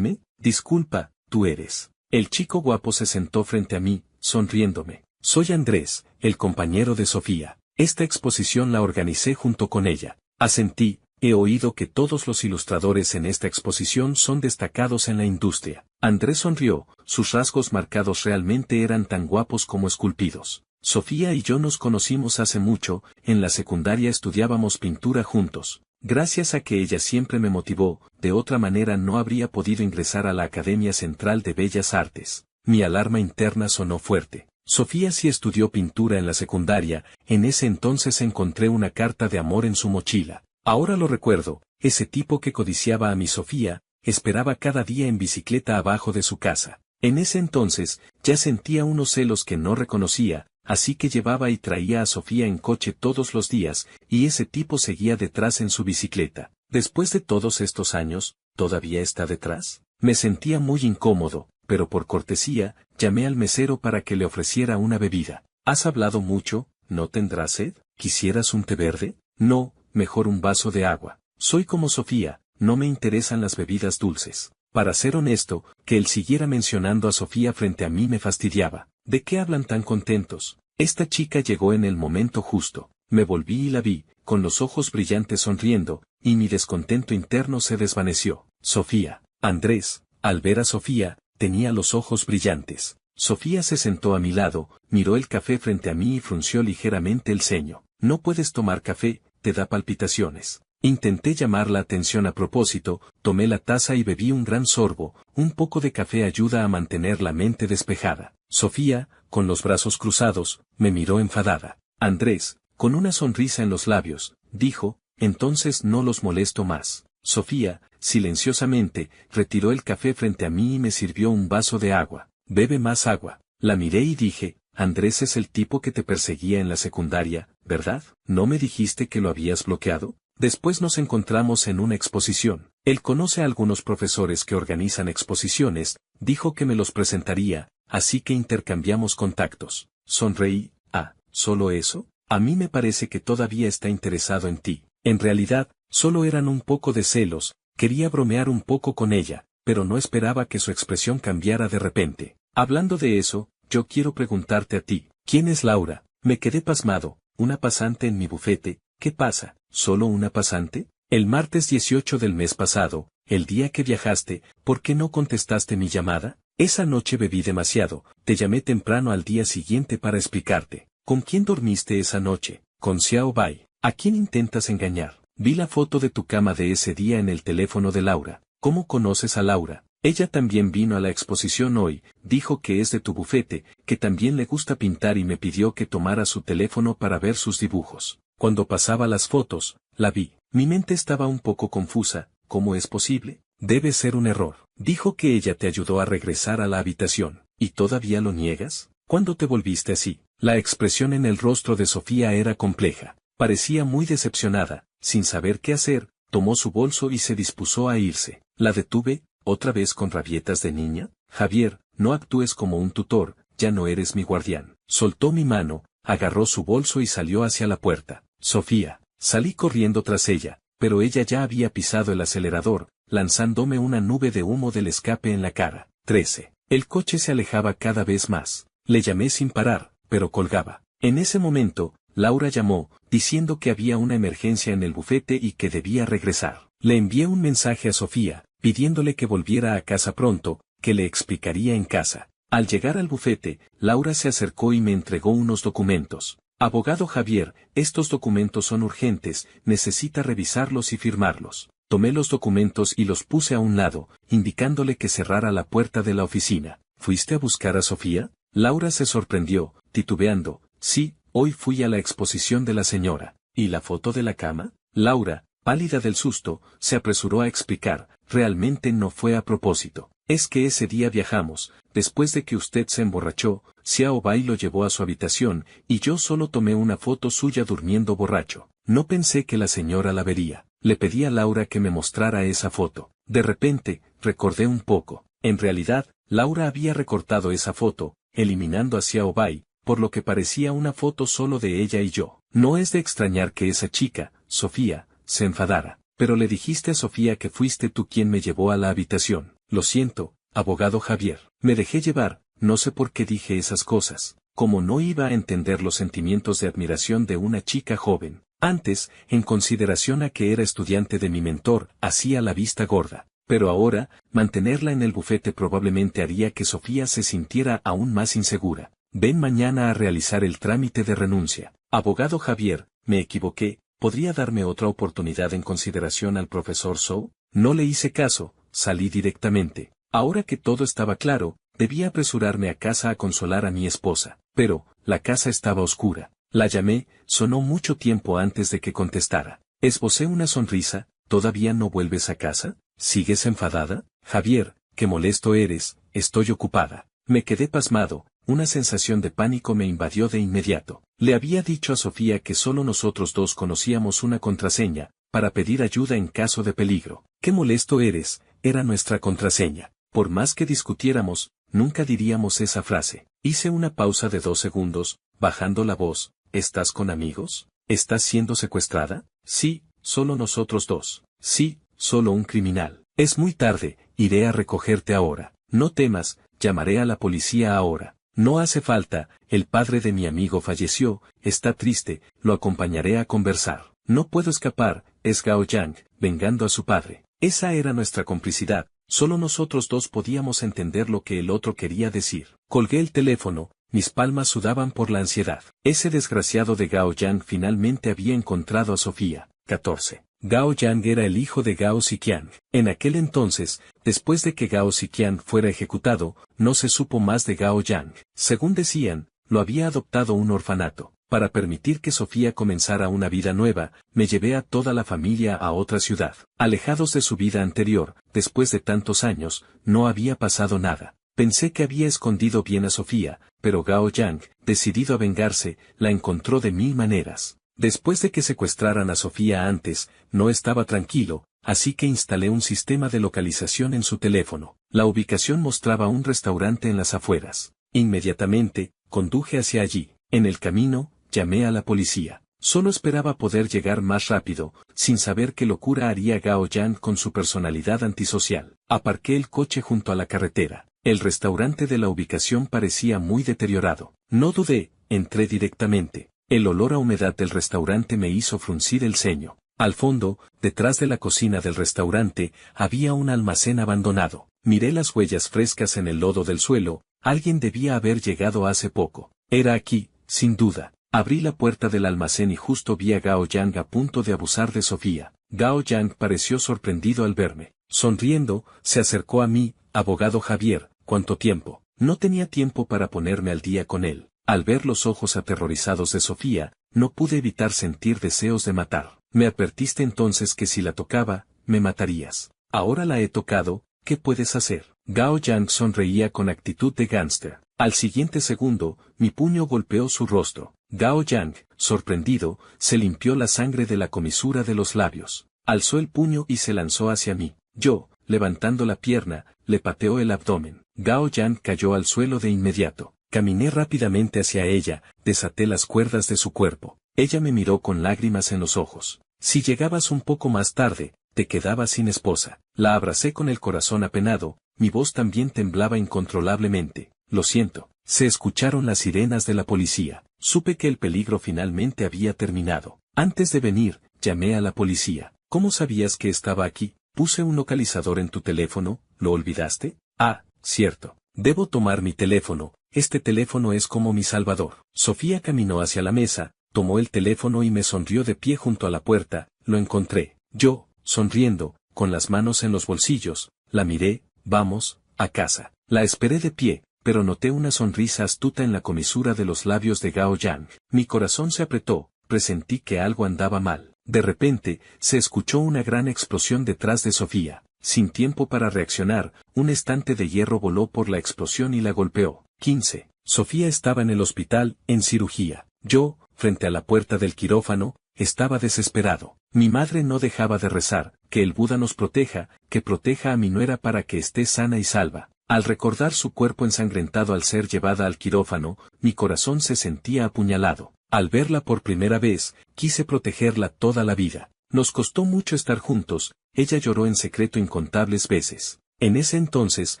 Disculpa, tú eres. El chico guapo se sentó frente a mí, sonriéndome. Soy Andrés, el compañero de Sofía. Esta exposición la organicé junto con ella. Asentí, he oído que todos los ilustradores en esta exposición son destacados en la industria. Andrés sonrió, sus rasgos marcados realmente eran tan guapos como esculpidos. Sofía y yo nos conocimos hace mucho, en la secundaria estudiábamos pintura juntos. Gracias a que ella siempre me motivó, de otra manera no habría podido ingresar a la Academia Central de Bellas Artes. Mi alarma interna sonó fuerte. Sofía sí estudió pintura en la secundaria, en ese entonces encontré una carta de amor en su mochila. Ahora lo recuerdo, ese tipo que codiciaba a mi Sofía, esperaba cada día en bicicleta abajo de su casa. En ese entonces, ya sentía unos celos que no reconocía, así que llevaba y traía a Sofía en coche todos los días, y ese tipo seguía detrás en su bicicleta. Después de todos estos años, ¿todavía está detrás? Me sentía muy incómodo, pero por cortesía, llamé al mesero para que le ofreciera una bebida. ¿Has hablado mucho? ¿No tendrás sed? ¿Quisieras un té verde? No, mejor un vaso de agua. Soy como Sofía, no me interesan las bebidas dulces. Para ser honesto, que él siguiera mencionando a Sofía frente a mí me fastidiaba. ¿De qué hablan tan contentos? Esta chica llegó en el momento justo. Me volví y la vi, con los ojos brillantes sonriendo, y mi descontento interno se desvaneció. Sofía. Andrés, al ver a Sofía, tenía los ojos brillantes. Sofía se sentó a mi lado, miró el café frente a mí y frunció ligeramente el ceño. No puedes tomar café, te da palpitaciones. Intenté llamar la atención a propósito, tomé la taza y bebí un gran sorbo. Un poco de café ayuda a mantener la mente despejada. Sofía, con los brazos cruzados, me miró enfadada. Andrés, con una sonrisa en los labios, dijo, entonces no los molesto más. Sofía, silenciosamente, retiró el café frente a mí y me sirvió un vaso de agua. Bebe más agua. La miré y dije, Andrés es el tipo que te perseguía en la secundaria, ¿verdad? ¿No me dijiste que lo habías bloqueado? Después nos encontramos en una exposición. Él conoce a algunos profesores que organizan exposiciones, dijo que me los presentaría, así que intercambiamos contactos. Sonreí. Ah, ¿solo eso? A mí me parece que todavía está interesado en ti. En realidad, solo eran un poco de celos, quería bromear un poco con ella, pero no esperaba que su expresión cambiara de repente. Hablando de eso, yo quiero preguntarte a ti, ¿quién es Laura? Me quedé pasmado, una pasante en mi bufete. ¿Qué pasa? ¿Solo una pasante? El martes 18 del mes pasado, el día que viajaste, ¿por qué no contestaste mi llamada? Esa noche bebí demasiado, te llamé temprano al día siguiente para explicarte. ¿Con quién dormiste esa noche? Con Xiao Bai. ¿A quién intentas engañar? Vi la foto de tu cama de ese día en el teléfono de Laura. ¿Cómo conoces a Laura? Ella también vino a la exposición hoy, dijo que es de tu bufete, que también le gusta pintar y me pidió que tomara su teléfono para ver sus dibujos. Cuando pasaba las fotos, la vi. Mi mente estaba un poco confusa. ¿Cómo es posible? Debe ser un error. Dijo que ella te ayudó a regresar a la habitación. ¿Y todavía lo niegas? ¿Cuándo te volviste así? La expresión en el rostro de Sofía era compleja. Parecía muy decepcionada. Sin saber qué hacer, tomó su bolso y se dispuso a irse. La detuve, otra vez con rabietas de niña. Javier, no actúes como un tutor, ya no eres mi guardián. Soltó mi mano, agarró su bolso y salió hacia la puerta. Sofía. Salí corriendo tras ella, pero ella ya había pisado el acelerador, lanzándome una nube de humo del escape en la cara. 13. El coche se alejaba cada vez más. Le llamé sin parar, pero colgaba. En ese momento, Laura llamó, diciendo que había una emergencia en el bufete y que debía regresar. Le envié un mensaje a Sofía, pidiéndole que volviera a casa pronto, que le explicaría en casa. Al llegar al bufete, Laura se acercó y me entregó unos documentos. Abogado Javier, estos documentos son urgentes, necesita revisarlos y firmarlos. Tomé los documentos y los puse a un lado, indicándole que cerrara la puerta de la oficina. ¿Fuiste a buscar a Sofía? Laura se sorprendió, titubeando. Sí, hoy fui a la exposición de la señora. ¿Y la foto de la cama? Laura, pálida del susto, se apresuró a explicar. Realmente no fue a propósito. Es que ese día viajamos, después de que usted se emborrachó, Xiao Bai lo llevó a su habitación, y yo solo tomé una foto suya durmiendo borracho. No pensé que la señora la vería. Le pedí a Laura que me mostrara esa foto. De repente, recordé un poco. En realidad, Laura había recortado esa foto, eliminando a Xiao Bai, por lo que parecía una foto solo de ella y yo. No es de extrañar que esa chica, Sofía, se enfadara. Pero le dijiste a Sofía que fuiste tú quien me llevó a la habitación. Lo siento, abogado Javier. Me dejé llevar, no sé por qué dije esas cosas. Como no iba a entender los sentimientos de admiración de una chica joven. Antes, en consideración a que era estudiante de mi mentor, hacía la vista gorda. Pero ahora, mantenerla en el bufete probablemente haría que Sofía se sintiera aún más insegura. Ven mañana a realizar el trámite de renuncia. Abogado Javier, me equivoqué, ¿podría darme otra oportunidad en consideración al profesor Zhou? No le hice caso, salí directamente. Ahora que todo estaba claro, debía apresurarme a casa a consolar a mi esposa. Pero, la casa estaba oscura. La llamé, sonó mucho tiempo antes de que contestara. Esbocé una sonrisa. ¿Todavía no vuelves a casa? ¿Sigues enfadada? Javier, qué molesto eres, estoy ocupada. Me quedé pasmado, una sensación de pánico me invadió de inmediato. Le había dicho a Sofía que solo nosotros dos conocíamos una contraseña, para pedir ayuda en caso de peligro. Qué molesto eres, era nuestra contraseña. Por más que discutiéramos, nunca diríamos esa frase. Hice una pausa de 2 segundos, bajando la voz. ¿Estás con amigos? ¿Estás siendo secuestrada? Sí, solo nosotros dos. Sí, solo un criminal. Es muy tarde, iré a recogerte ahora. No temas, llamaré a la policía ahora. No hace falta, el padre de mi amigo falleció, está triste, lo acompañaré a conversar. No puedo escapar, es Gao Yang, vengando a su padre. Esa era nuestra complicidad, solo nosotros dos podíamos entender lo que el otro quería decir. Colgué el teléfono, mis palmas sudaban por la ansiedad. Ese desgraciado de Gao Yang finalmente había encontrado a Sofía. 14. Gao Yang era el hijo de Gao Ziqiang. En aquel entonces, después de que Gao Ziqiang fuera ejecutado, no se supo más de Gao Yang. Según decían, lo había adoptado un orfanato. Para permitir que Sofía comenzara una vida nueva, me llevé a toda la familia a otra ciudad. Alejados de su vida anterior, después de tantos años, no había pasado nada. Pensé que había escondido bien a Sofía, pero Gao Yang, decidido a vengarse, la encontró de 1000 maneras. Después de que secuestraran a Sofía antes, no estaba tranquilo, así que instalé un sistema de localización en su teléfono. La ubicación mostraba un restaurante en las afueras. Inmediatamente, conduje hacia allí. En el camino, llamé a la policía. Solo esperaba poder llegar más rápido, sin saber qué locura haría Gao Yang con su personalidad antisocial. Aparqué el coche junto a la carretera. El restaurante de la ubicación parecía muy deteriorado. No dudé, entré directamente. El olor a humedad del restaurante me hizo fruncir el ceño. Al fondo, detrás de la cocina del restaurante, había un almacén abandonado. Miré las huellas frescas en el lodo del suelo, alguien debía haber llegado hace poco. Era aquí, sin duda. Abrí la puerta del almacén y justo vi a Gao Yang a punto de abusar de Sofía. Gao Yang pareció sorprendido al verme. Sonriendo, se acercó a mí. Abogado Javier, ¿cuánto tiempo? No tenía tiempo para ponerme al día con él. Al ver los ojos aterrorizados de Sofía, no pude evitar sentir deseos de matar. Me advertiste entonces que si la tocaba, me matarías. Ahora la he tocado, ¿qué puedes hacer? Gao Yang sonreía con actitud de gánster. Al siguiente segundo, mi puño golpeó su rostro. Gao Yang, sorprendido, se limpió la sangre de la comisura de los labios. Alzó el puño y se lanzó hacia mí. Yo, levantando la pierna, le pateó el abdomen. Gao Yang cayó al suelo de inmediato. Caminé rápidamente hacia ella, desaté las cuerdas de su cuerpo. Ella me miró con lágrimas en los ojos. Si llegabas un poco más tarde, te quedabas sin esposa. La abracé con el corazón apenado, mi voz también temblaba incontrolablemente. Lo siento. Se escucharon las sirenas de la policía. Supe que el peligro finalmente había terminado. Antes de venir, llamé a la policía. ¿Cómo sabías que estaba aquí? Puse un localizador en tu teléfono, ¿lo olvidaste? Ah, cierto. Debo tomar mi teléfono. Este teléfono es como mi salvador. Sofía caminó hacia la mesa, tomó el teléfono y me sonrió de pie junto a la puerta. Lo encontré. Yo, sonriendo, con las manos en los bolsillos, la miré, vamos, a casa. La esperé de pie, pero noté una sonrisa astuta en la comisura de los labios de Gao Yang. Mi corazón se apretó, presentí que algo andaba mal. De repente, se escuchó una gran explosión detrás de Sofía. Sin tiempo para reaccionar, un estante de hierro voló por la explosión y la golpeó. 15. Sofía estaba en el hospital, en cirugía. Yo, frente a la puerta del quirófano, estaba desesperado. Mi madre no dejaba de rezar, que el Buda nos proteja, que proteja a mi nuera para que esté sana y salva. Al recordar su cuerpo ensangrentado al ser llevada al quirófano, mi corazón se sentía apuñalado. Al verla por primera vez, quise protegerla toda la vida. Nos costó mucho estar juntos, ella lloró en secreto incontables veces. En ese entonces,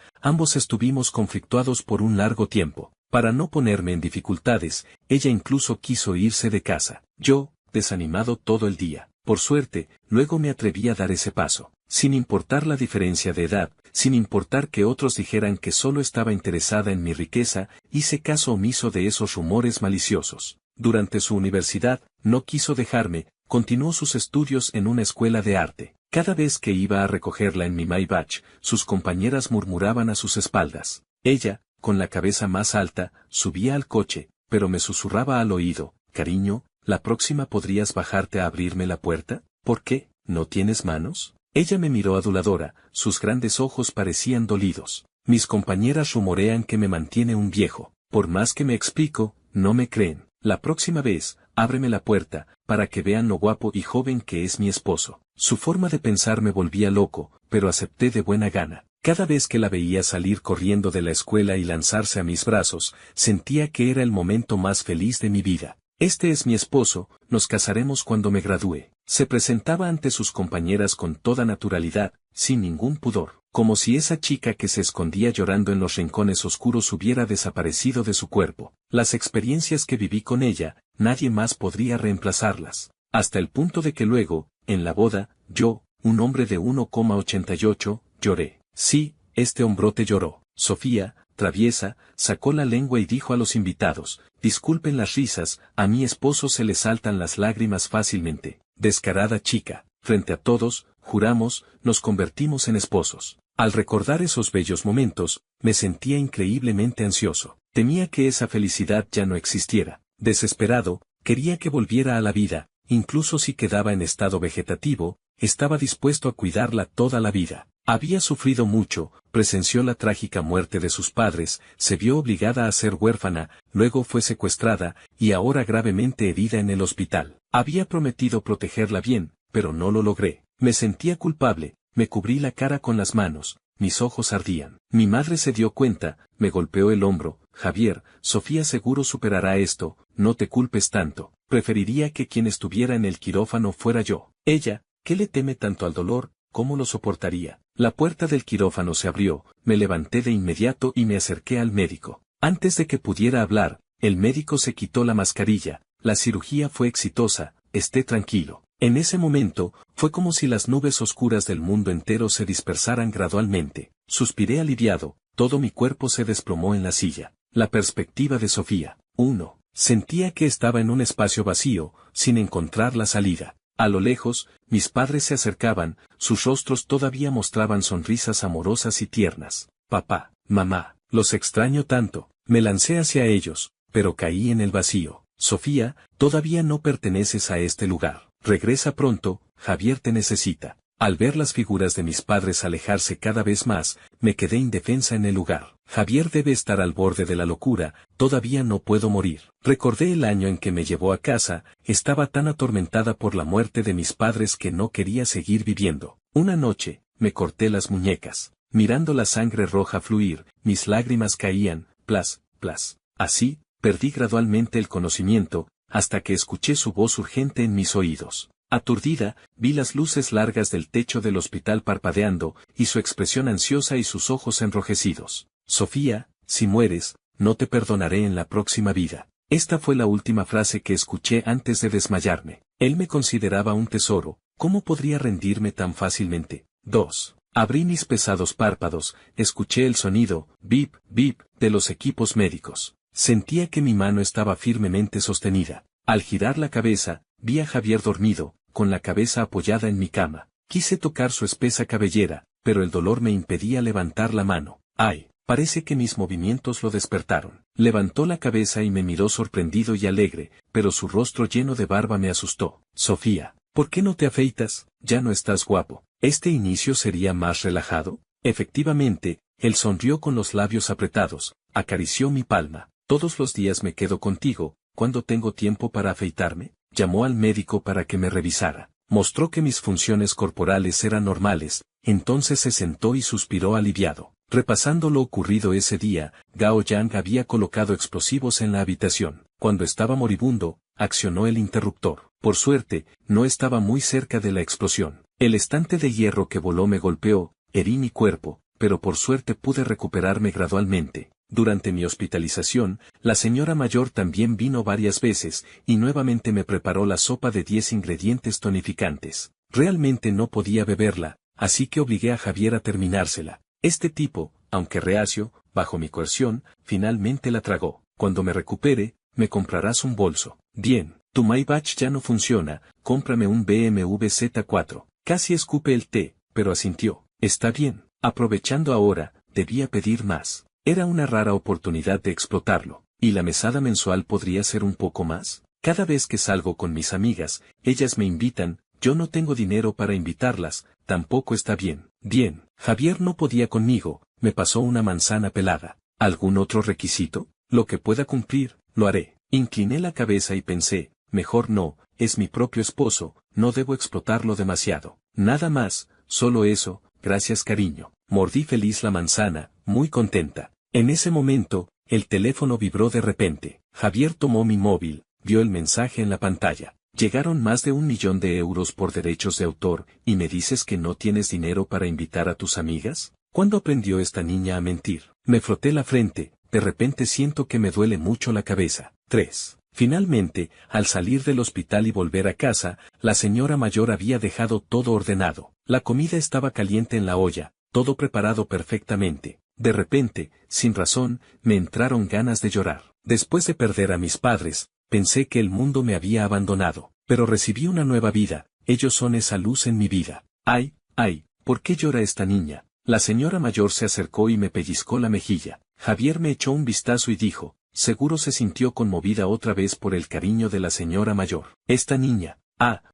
ambos estuvimos conflictuados por un largo tiempo. Para no ponerme en dificultades, ella incluso quiso irse de casa. Yo, desanimado todo el día. Por suerte, luego me atreví a dar ese paso. Sin importar la diferencia de edad, sin importar que otros dijeran que solo estaba interesada en mi riqueza, hice caso omiso de esos rumores maliciosos. Durante su universidad, no quiso dejarme, continuó sus estudios en una escuela de arte. Cada vez que iba a recogerla en mi Maybach, sus compañeras murmuraban a sus espaldas. Ella, con la cabeza más alta, subía al coche, pero me susurraba al oído, cariño, ¿la próxima podrías bajarte a abrirme la puerta? ¿Por qué? ¿No tienes manos? Ella me miró aduladora, sus grandes ojos parecían dolidos. Mis compañeras rumorean que me mantiene un viejo. Por más que me explico, no me creen. La próxima vez, ábreme la puerta, para que vean lo guapo y joven que es mi esposo. Su forma de pensar me volvía loco, pero acepté de buena gana. Cada vez que la veía salir corriendo de la escuela y lanzarse a mis brazos, sentía que era el momento más feliz de mi vida. Este es mi esposo, nos casaremos cuando me gradúe. Se presentaba ante sus compañeras con toda naturalidad, sin ningún pudor, como si esa chica que se escondía llorando en los rincones oscuros hubiera desaparecido de su cuerpo. Las experiencias que viví con ella, nadie más podría reemplazarlas. Hasta el punto de que luego, en la boda, yo, un hombre de 1,88, lloré. Sí, este hombrote lloró. Sofía, traviesa, sacó la lengua y dijo a los invitados, disculpen las risas, a mi esposo se le saltan las lágrimas fácilmente. Descarada chica, frente a todos, juramos, nos convertimos en esposos. Al recordar esos bellos momentos, me sentía increíblemente ansioso. Temía que esa felicidad ya no existiera. Desesperado, quería que volviera a la vida, incluso si quedaba en estado vegetativo, estaba dispuesto a cuidarla toda la vida. Había sufrido mucho, presenció la trágica muerte de sus padres, se vio obligada a ser huérfana, luego fue secuestrada, y ahora gravemente herida en el hospital. Había prometido protegerla bien, pero no lo logré. Me sentía culpable, me cubrí la cara con las manos, mis ojos ardían. Mi madre se dio cuenta, me golpeó el hombro, Javier, Sofía seguro superará esto, no te culpes tanto, preferiría que quien estuviera en el quirófano fuera yo. Ella, ¿qué le teme tanto al dolor? ¿Cómo lo soportaría? La puerta del quirófano se abrió, me levanté de inmediato y me acerqué al médico. Antes de que pudiera hablar, el médico se quitó la mascarilla, la cirugía fue exitosa, esté tranquilo. En ese momento, fue como si las nubes oscuras del mundo entero se dispersaran gradualmente. Suspiré aliviado, todo mi cuerpo se desplomó en la silla. La perspectiva de Sofía. 1. Sentía que estaba en un espacio vacío, sin encontrar la salida. A lo lejos, mis padres se acercaban, sus rostros todavía mostraban sonrisas amorosas y tiernas. Papá, mamá, los extraño tanto. Me lancé hacia ellos, pero caí en el vacío. Sofía, todavía no perteneces a este lugar. Regresa pronto, Javier te necesita. Al ver las figuras de mis padres alejarse cada vez más, me quedé indefensa en el lugar. Javier debe estar al borde de la locura, todavía no puedo morir. Recordé el año en que me llevó a casa, estaba tan atormentada por la muerte de mis padres que no quería seguir viviendo. Una noche, me corté las muñecas. Mirando la sangre roja fluir, mis lágrimas caían, plas, plas. Así, perdí gradualmente el conocimiento, hasta que escuché su voz urgente en mis oídos. Aturdida, vi las luces largas del techo del hospital parpadeando, y su expresión ansiosa y sus ojos enrojecidos. Sofía, si mueres, no te perdonaré en la próxima vida. Esta fue la última frase que escuché antes de desmayarme. Él me consideraba un tesoro, ¿cómo podría rendirme tan fácilmente? 2. Abrí mis pesados párpados, escuché el sonido, bip, bip, de los equipos médicos. Sentía que mi mano estaba firmemente sostenida. Al girar la cabeza, vi a Javier dormido, con la cabeza apoyada en mi cama. Quise tocar su espesa cabellera, pero el dolor me impedía levantar la mano. ¡Ay! Parece que mis movimientos lo despertaron. Levantó la cabeza y me miró sorprendido y alegre, pero su rostro lleno de barba me asustó. Sofía, ¿por qué no te afeitas? Ya no estás guapo. ¿Este inicio sería más relajado? Efectivamente, él sonrió con los labios apretados, acarició mi palma. Todos los días me quedo contigo. ¿Cuándo tengo tiempo para afeitarme? Llamó al médico para que me revisara. Mostró que mis funciones corporales eran normales, entonces se sentó y suspiró aliviado. Repasando lo ocurrido ese día, Gao Yang había colocado explosivos en la habitación. Cuando estaba moribundo, accionó el interruptor. Por suerte, no estaba muy cerca de la explosión. El estante de hierro que voló me golpeó, herí mi cuerpo, pero por suerte pude recuperarme gradualmente. Durante mi hospitalización, la señora mayor también vino varias veces, y nuevamente me preparó la sopa de 10 ingredientes tonificantes. Realmente no podía beberla, así que obligué a Javier a terminársela. Este tipo, aunque reacio, bajo mi coerción, finalmente la tragó. Cuando me recupere, me comprarás un bolso. Bien, tu Maybach ya no funciona, cómprame un BMW Z4. Casi escupe el té, pero asintió. Está bien, aprovechando ahora, debía pedir más. Era una rara oportunidad de explotarlo, y la mesada mensual podría ser un poco más. Cada vez que salgo con mis amigas, ellas me invitan, yo no tengo dinero para invitarlas, tampoco está bien. Bien, Javier no podía conmigo, me pasó una manzana pelada. ¿Algún otro requisito? Lo que pueda cumplir, lo haré. Incliné la cabeza y pensé, mejor no, es mi propio esposo, no debo explotarlo demasiado. Nada más, solo eso, gracias cariño. Mordí feliz la manzana, muy contenta. En ese momento, el teléfono vibró de repente. Javier tomó mi móvil, vio el mensaje en la pantalla. Llegaron más de 1 millón de euros por derechos de autor, ¿y me dices que no tienes dinero para invitar a tus amigas? ¿Cuándo aprendió esta niña a mentir? Me froté la frente, de repente siento que me duele mucho la cabeza. 3. Finalmente, al salir del hospital y volver a casa, la señora mayor había dejado todo ordenado. La comida estaba caliente en la olla, todo preparado perfectamente. De repente, sin razón, me entraron ganas de llorar. Después de perder a mis padres, pensé que el mundo me había abandonado. Pero recibí una nueva vida, ellos son esa luz en mi vida. ¡Ay, ay! ¿Por qué llora esta niña? La señora mayor se acercó y me pellizcó la mejilla. Javier me echó un vistazo y dijo, seguro se sintió conmovida otra vez por el cariño de la señora mayor. Esta niña,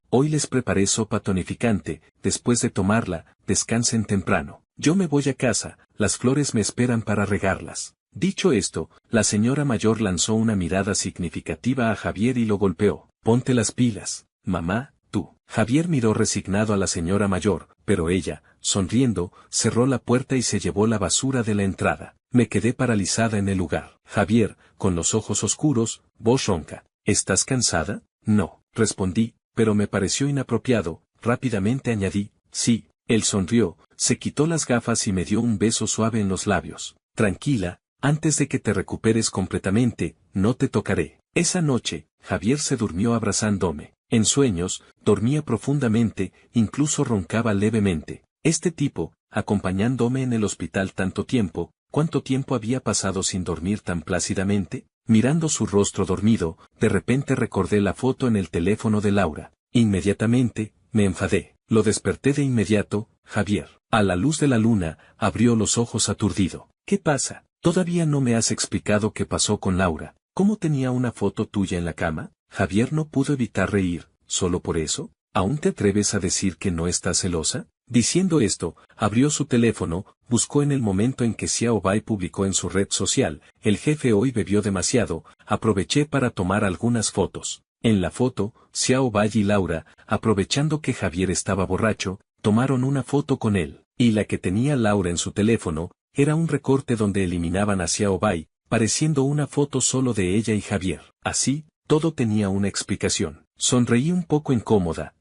hoy les preparé sopa tonificante, después de tomarla, descansen temprano. Yo me voy a casa, las flores me esperan para regarlas. Dicho esto, la señora mayor lanzó una mirada significativa a Javier y lo golpeó. Ponte las pilas, mamá, tú. Javier miró resignado a la señora mayor, pero ella, sonriendo, cerró la puerta y se llevó la basura de la entrada. Me quedé paralizada en el lugar. Javier, con los ojos oscuros, voz ronca. ¿Estás cansada? No, respondí, pero me pareció inapropiado. Rápidamente añadí, sí. Él sonrió, se quitó las gafas y me dio un beso suave en los labios. Tranquila, antes de que te recuperes completamente, no te tocaré. Esa noche, Javier se durmió abrazándome. En sueños, dormía profundamente, incluso roncaba levemente. Este tipo, acompañándome en el hospital tanto tiempo, ¿cuánto tiempo había pasado sin dormir tan plácidamente? Mirando su rostro dormido, de repente recordé la foto en el teléfono de Laura. Inmediatamente, me enfadé. Lo desperté de inmediato, Javier. A la luz de la luna, abrió los ojos aturdido. ¿Qué pasa? Todavía no me has explicado qué pasó con Laura. ¿Cómo tenía una foto tuya en la cama? Javier no pudo evitar reír. ¿Solo por eso? ¿Aún te atreves a decir que no estás celosa? Diciendo esto, abrió su teléfono, buscó en el momento en que Xiao Bai publicó en su red social, el jefe hoy bebió demasiado, aproveché para tomar algunas fotos. En la foto, Xiao Bai y Laura, aprovechando que Javier estaba borracho, tomaron una foto con él, y la que tenía Laura en su teléfono, era un recorte donde eliminaban a Xiao Bai, pareciendo una foto solo de ella y Javier. Así, todo tenía una explicación. Sonreí un poco incómoda.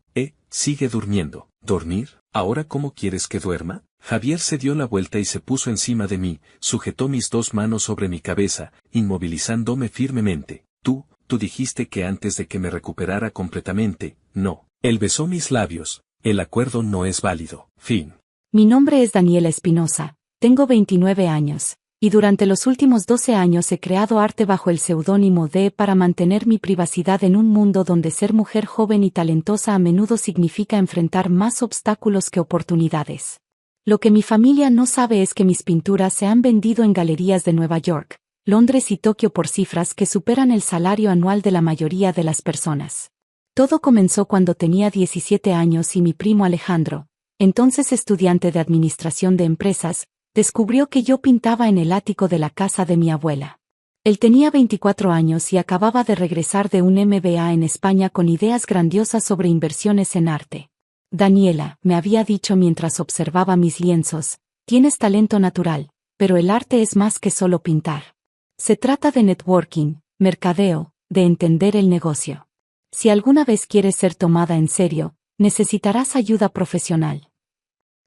Sigue durmiendo. ¿Dormir? ¿Ahora cómo quieres que duerma? Javier se dio la vuelta y se puso encima de mí, sujetó mis 2 manos sobre mi cabeza, inmovilizándome firmemente. Tú dijiste que antes de que me recuperara completamente, no. Él besó mis labios. El acuerdo no es válido. Fin. Mi nombre es Daniela Espinosa. Tengo 29 años. Y durante los últimos 12 años he creado arte bajo el seudónimo de para mantener mi privacidad en un mundo donde ser mujer joven y talentosa a menudo significa enfrentar más obstáculos que oportunidades. Lo que mi familia no sabe es que mis pinturas se han vendido en galerías de Nueva York, Londres y Tokio por cifras que superan el salario anual de la mayoría de las personas. Todo comenzó cuando tenía 17 años y mi primo Alejandro, entonces estudiante de administración de empresas, descubrió que yo pintaba en el ático de la casa de mi abuela. Él tenía 24 años y acababa de regresar de un MBA en España con ideas grandiosas sobre inversiones en arte. Daniela, me había dicho mientras observaba mis lienzos, tienes talento natural, pero el arte es más que solo pintar. Se trata de networking, mercadeo, de entender el negocio. Si alguna vez quieres ser tomada en serio, necesitarás ayuda profesional.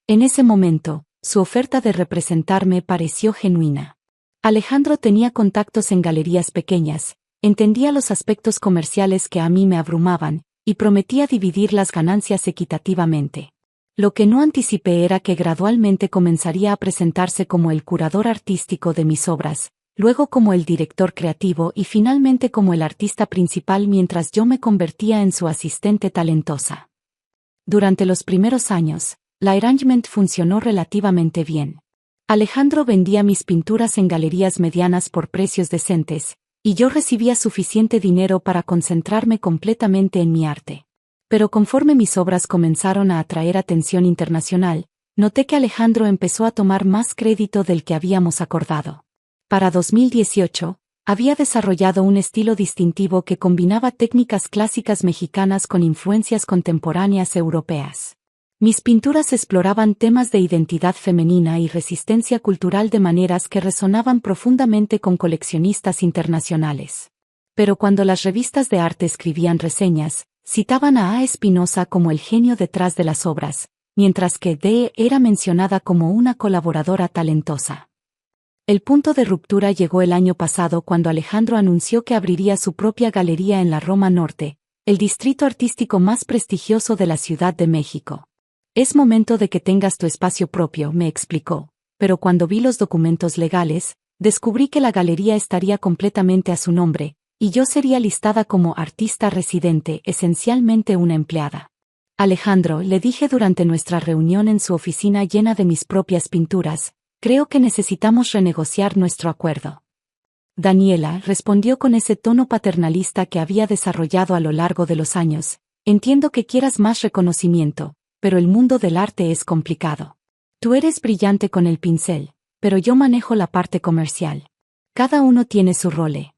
En ese momento, su oferta de representarme pareció genuina. Alejandro tenía contactos en galerías pequeñas, entendía los aspectos comerciales que a mí me abrumaban, y prometía dividir las ganancias equitativamente. Lo que no anticipé era que gradualmente comenzaría a presentarse como el curador artístico de mis obras, luego como el director creativo y finalmente como el artista principal mientras yo me convertía en su asistente talentosa. Durante los primeros años, la arrangement funcionó relativamente bien. Alejandro vendía mis pinturas en galerías medianas por precios decentes, y yo recibía suficiente dinero para concentrarme completamente en mi arte. Pero conforme mis obras comenzaron a atraer atención internacional, noté que Alejandro empezó a tomar más crédito del que habíamos acordado. Para 2018, había desarrollado un estilo distintivo que combinaba técnicas clásicas mexicanas con influencias contemporáneas europeas. Mis pinturas exploraban temas de identidad femenina y resistencia cultural de maneras que resonaban profundamente con coleccionistas internacionales. Pero cuando las revistas de arte escribían reseñas, citaban a Espinosa como el genio detrás de las obras, mientras que D. era mencionada como una colaboradora talentosa. El punto de ruptura llegó el año pasado cuando Alejandro anunció que abriría su propia galería en la Roma Norte, el distrito artístico más prestigioso de la Ciudad de México. Es momento de que tengas tu espacio propio, me explicó, pero cuando vi los documentos legales, descubrí que la galería estaría completamente a su nombre, y yo sería listada como artista residente, esencialmente una empleada. Alejandro, le dije durante nuestra reunión en su oficina llena de mis propias pinturas, creo que necesitamos renegociar nuestro acuerdo. Daniela respondió con ese tono paternalista que había desarrollado a lo largo de los años, entiendo que quieras más reconocimiento, pero el mundo del arte es complicado. Tú eres brillante con el pincel, pero yo manejo la parte comercial. Cada uno tiene su rol.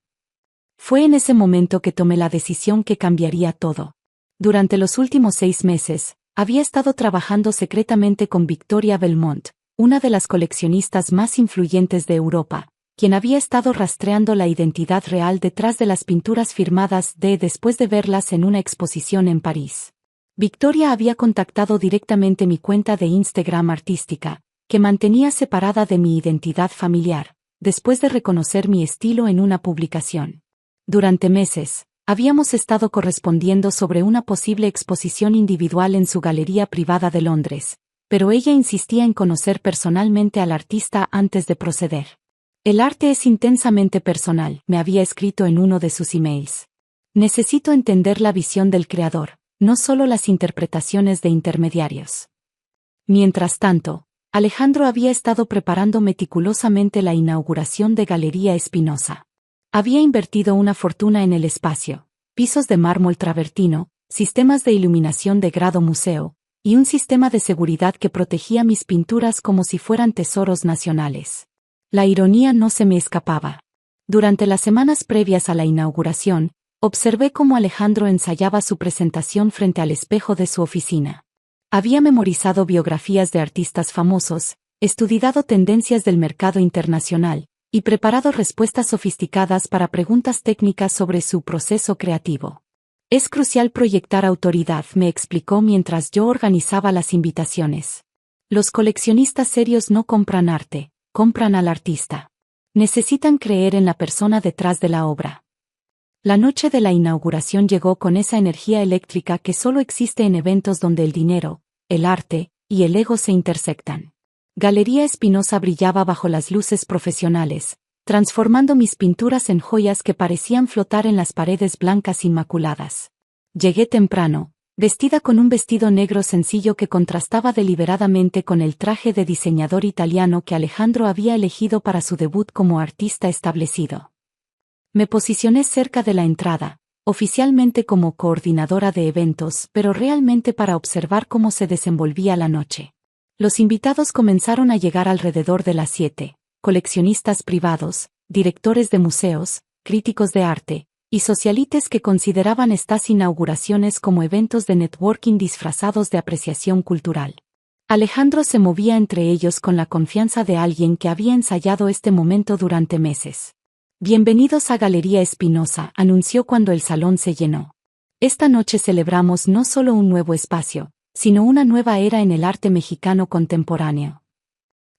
Fue en ese momento que tomé la decisión que cambiaría todo. Durante los últimos 6 meses, había estado trabajando secretamente con Victoria Belmont, una de las coleccionistas más influyentes de Europa, quien había estado rastreando la identidad real detrás de las pinturas firmadas después de verlas en una exposición en París. Victoria había contactado directamente mi cuenta de Instagram artística, que mantenía separada de mi identidad familiar, después de reconocer mi estilo en una publicación. Durante meses, habíamos estado correspondiendo sobre una posible exposición individual en su galería privada de Londres, pero ella insistía en conocer personalmente al artista antes de proceder. El arte es intensamente personal, me había escrito en uno de sus emails. Necesito entender la visión del creador, no solo las interpretaciones de intermediarios. Mientras tanto, Alejandro había estado preparando meticulosamente la inauguración de Galería Espinosa. Había invertido una fortuna en el espacio, pisos de mármol travertino, sistemas de iluminación de grado museo, y un sistema de seguridad que protegía mis pinturas como si fueran tesoros nacionales. La ironía no se me escapaba. Durante las semanas previas a la inauguración, observé cómo Alejandro ensayaba su presentación frente al espejo de su oficina. Había memorizado biografías de artistas famosos, estudiado tendencias del mercado internacional, y preparado respuestas sofisticadas para preguntas técnicas sobre su proceso creativo. Es crucial proyectar autoridad, me explicó mientras yo organizaba las invitaciones. Los coleccionistas serios no compran arte, compran al artista. Necesitan creer en la persona detrás de la obra. La noche de la inauguración llegó con esa energía eléctrica que solo existe en eventos donde el dinero, el arte y el ego se intersectan. Galería Espinosa brillaba bajo las luces profesionales, transformando mis pinturas en joyas que parecían flotar en las paredes blancas inmaculadas. Llegué temprano, vestida con un vestido negro sencillo que contrastaba deliberadamente con el traje de diseñador italiano que Alejandro había elegido para su debut como artista establecido. Me posicioné cerca de la entrada, oficialmente como coordinadora de eventos, pero realmente para observar cómo se desenvolvía la noche. Los invitados comenzaron a llegar alrededor de las 7, coleccionistas privados, directores de museos, críticos de arte, y socialites que consideraban estas inauguraciones como eventos de networking disfrazados de apreciación cultural. Alejandro se movía entre ellos con la confianza de alguien que había ensayado este momento durante meses. Bienvenidos a Galería Espinosa, anunció cuando el salón se llenó. Esta noche celebramos no solo un nuevo espacio, sino una nueva era en el arte mexicano contemporáneo.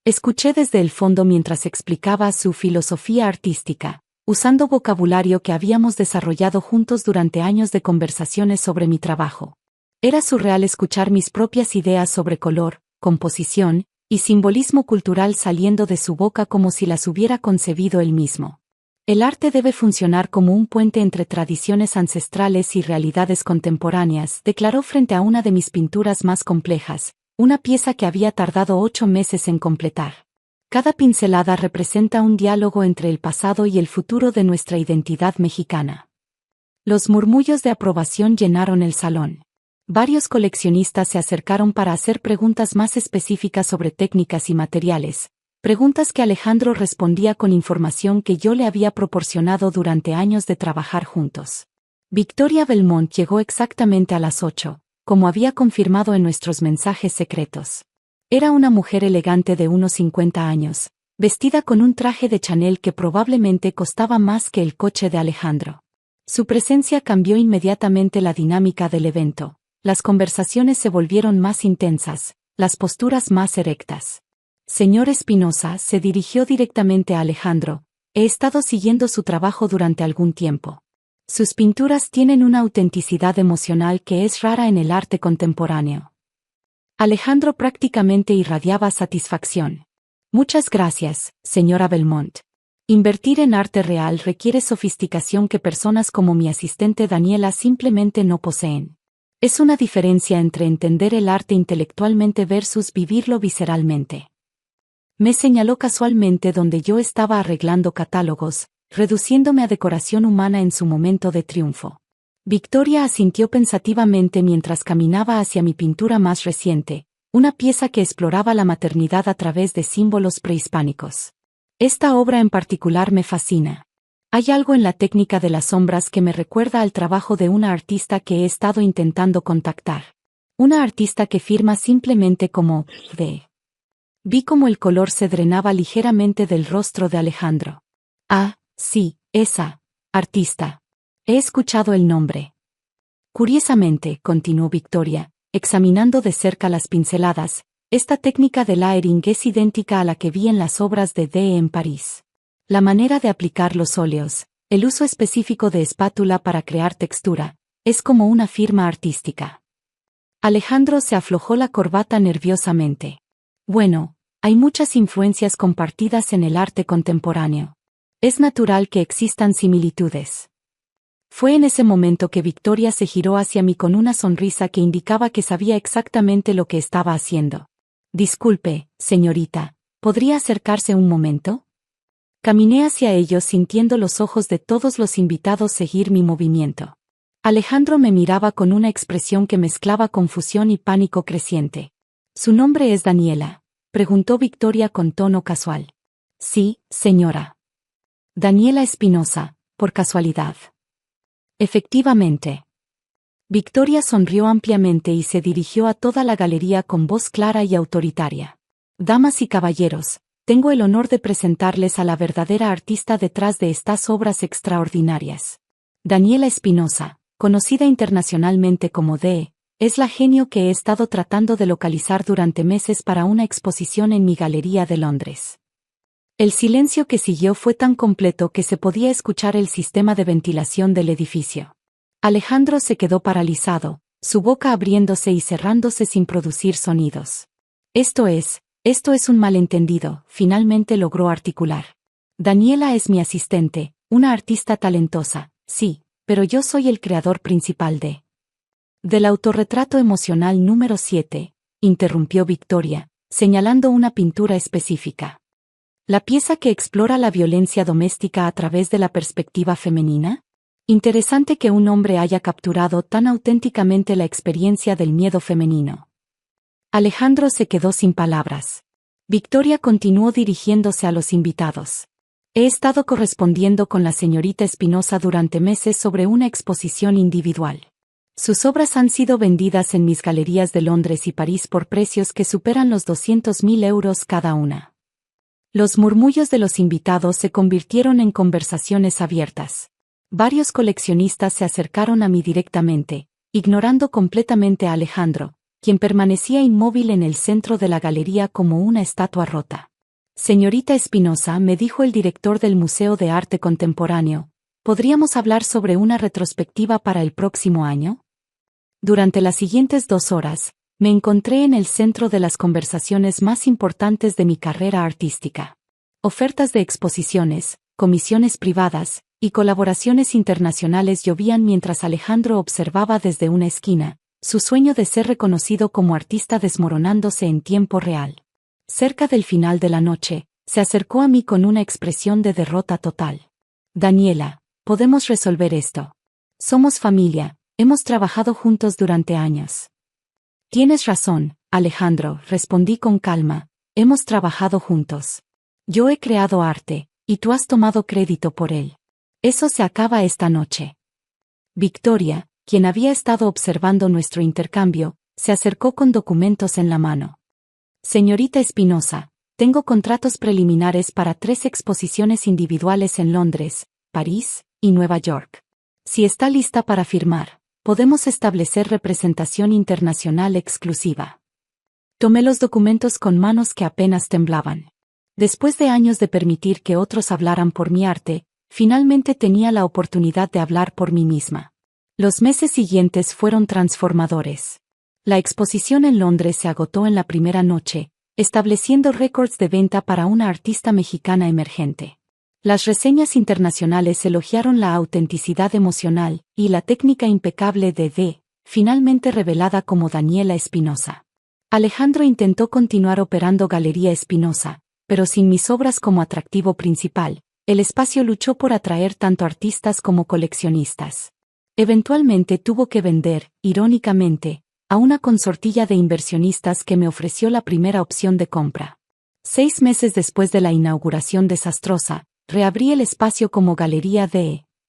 Escuché desde el fondo mientras explicaba su filosofía artística, usando vocabulario que habíamos desarrollado juntos durante años de conversaciones sobre mi trabajo. Era surreal escuchar mis propias ideas sobre color, composición y simbolismo cultural saliendo de su boca como si las hubiera concebido él mismo. El arte debe funcionar como un puente entre tradiciones ancestrales y realidades contemporáneas, declaró frente a una de mis pinturas más complejas, una pieza que había tardado 8 meses en completar. Cada pincelada representa un diálogo entre el pasado y el futuro de nuestra identidad mexicana. Los murmullos de aprobación llenaron el salón. Varios coleccionistas se acercaron para hacer preguntas más específicas sobre técnicas y materiales. Preguntas que Alejandro respondía con información que yo le había proporcionado durante años de trabajar juntos. Victoria Belmont llegó exactamente a las 8, como había confirmado en nuestros mensajes secretos. Era una mujer elegante de unos 50 años, vestida con un traje de Chanel que probablemente costaba más que el coche de Alejandro. Su presencia cambió inmediatamente la dinámica del evento. Las conversaciones se volvieron más intensas, las posturas más erectas. Señor Espinosa, se dirigió directamente a Alejandro, he estado siguiendo su trabajo durante algún tiempo. Sus pinturas tienen una autenticidad emocional que es rara en el arte contemporáneo. Alejandro prácticamente irradiaba satisfacción. Muchas gracias, señora Belmont. Invertir en arte real requiere sofisticación que personas como mi asistente Daniela simplemente no poseen. Es una diferencia entre entender el arte intelectualmente versus vivirlo visceralmente. Me señaló casualmente donde yo estaba arreglando catálogos, reduciéndome a decoración humana en su momento de triunfo. Victoria asintió pensativamente mientras caminaba hacia mi pintura más reciente, una pieza que exploraba la maternidad a través de símbolos prehispánicos. Esta obra en particular me fascina. Hay algo en la técnica de las sombras que me recuerda al trabajo de una artista que he estado intentando contactar. Una artista que firma simplemente como D. Vi cómo el color se drenaba ligeramente del rostro de Alejandro. Ah, sí, esa artista. He escuchado el nombre. Curiosamente, continuó Victoria, examinando de cerca las pinceladas, esta técnica de layering es idéntica a la que vi en las obras de D. en París. La manera de aplicar los óleos, el uso específico de espátula para crear textura, es como una firma artística. Alejandro se aflojó la corbata nerviosamente. Bueno, hay muchas influencias compartidas en el arte contemporáneo. Es natural que existan similitudes. Fue en ese momento que Victoria se giró hacia mí con una sonrisa que indicaba que sabía exactamente lo que estaba haciendo. Disculpe, señorita, ¿podría acercarse un momento? Caminé hacia ellos sintiendo los ojos de todos los invitados seguir mi movimiento. Alejandro me miraba con una expresión que mezclaba confusión y pánico creciente. ¿Su nombre es Daniela?, preguntó Victoria con tono casual. Sí, señora. Daniela Espinosa, por casualidad. Efectivamente. Victoria sonrió ampliamente y se dirigió a toda la galería con voz clara y autoritaria. Damas y caballeros, tengo el honor de presentarles a la verdadera artista detrás de estas obras extraordinarias. Daniela Espinosa, conocida internacionalmente como D., es la genio que he estado tratando de localizar durante meses para una exposición en mi galería de Londres. El silencio que siguió fue tan completo que se podía escuchar el sistema de ventilación del edificio. Alejandro se quedó paralizado, su boca abriéndose y cerrándose sin producir sonidos. Esto es, Esto es un malentendido, finalmente logró articular. Daniela es mi asistente, una artista talentosa, sí, pero yo soy el creador principal del autorretrato emocional número 7, interrumpió Victoria, señalando una pintura específica. ¿La pieza que explora la violencia doméstica a través de la perspectiva femenina? Interesante que un hombre haya capturado tan auténticamente la experiencia del miedo femenino. Alejandro se quedó sin palabras. Victoria continuó dirigiéndose a los invitados. He estado correspondiendo con la señorita Espinosa durante meses sobre una exposición individual. Sus obras han sido vendidas en mis galerías de Londres y París por precios que superan los 200.000 euros cada una. Los murmullos de los invitados se convirtieron en conversaciones abiertas. Varios coleccionistas se acercaron a mí directamente, ignorando completamente a Alejandro, quien permanecía inmóvil en el centro de la galería como una estatua rota. Señorita Espinosa, me dijo el director del Museo de Arte Contemporáneo, ¿podríamos hablar sobre una retrospectiva para el próximo año? Durante las siguientes 2 horas, me encontré en el centro de las conversaciones más importantes de mi carrera artística. Ofertas de exposiciones, comisiones privadas y colaboraciones internacionales llovían mientras Alejandro observaba desde una esquina, su sueño de ser reconocido como artista desmoronándose en tiempo real. Cerca del final de la noche, se acercó a mí con una expresión de derrota total. Daniela, podemos resolver esto. Somos familia, hemos trabajado juntos durante años. Tienes razón, Alejandro, respondí con calma, hemos trabajado juntos. Yo he creado arte, y tú has tomado crédito por él. Eso se acaba esta noche. Victoria, quien había estado observando nuestro intercambio, se acercó con documentos en la mano. Señorita Espinosa, tengo contratos preliminares para 3 exposiciones individuales en Londres, París y Nueva York. Si está lista para firmar, podemos establecer representación internacional exclusiva. Tomé los documentos con manos que apenas temblaban. Después de años de permitir que otros hablaran por mi arte, finalmente tenía la oportunidad de hablar por mí misma. Los meses siguientes fueron transformadores. La exposición en Londres se agotó en la primera noche, estableciendo récords de venta para una artista mexicana emergente. Las reseñas internacionales elogiaron la autenticidad emocional y la técnica impecable de finalmente revelada como Daniela Espinosa. Alejandro intentó continuar operando Galería Espinosa, pero sin mis obras como atractivo principal, el espacio luchó por atraer tanto artistas como coleccionistas. Eventualmente tuvo que vender, irónicamente, a una consortilla de inversionistas que me ofreció la primera opción de compra. 6 meses después de la inauguración desastrosa, reabrí el espacio como Galería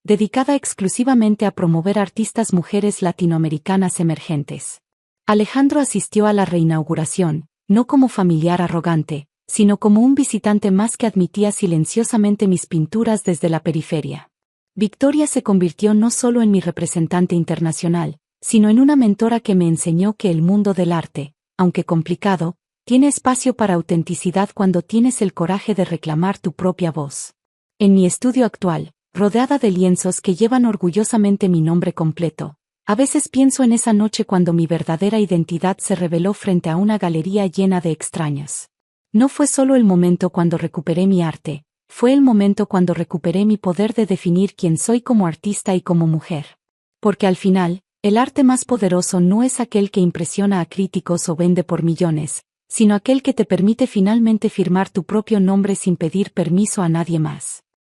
dedicada exclusivamente a promover artistas mujeres latinoamericanas emergentes. Alejandro asistió a la reinauguración, no como familiar arrogante, sino como un visitante más que admitía silenciosamente mis pinturas desde la periferia. Victoria se convirtió no solo en mi representante internacional, sino en una mentora que me enseñó que el mundo del arte, aunque complicado, tiene espacio para autenticidad cuando tienes el coraje de reclamar tu propia voz. En mi estudio actual, rodeada de lienzos que llevan orgullosamente mi nombre completo, a veces pienso en esa noche cuando mi verdadera identidad se reveló frente a una galería llena de extraños. No fue solo el momento cuando recuperé mi arte, fue el momento cuando recuperé mi poder de definir quién soy como artista y como mujer. Porque al final, el arte más poderoso no es aquel que impresiona a críticos o vende por millones, sino aquel que te permite finalmente firmar tu propio nombre sin pedir permiso a nadie más.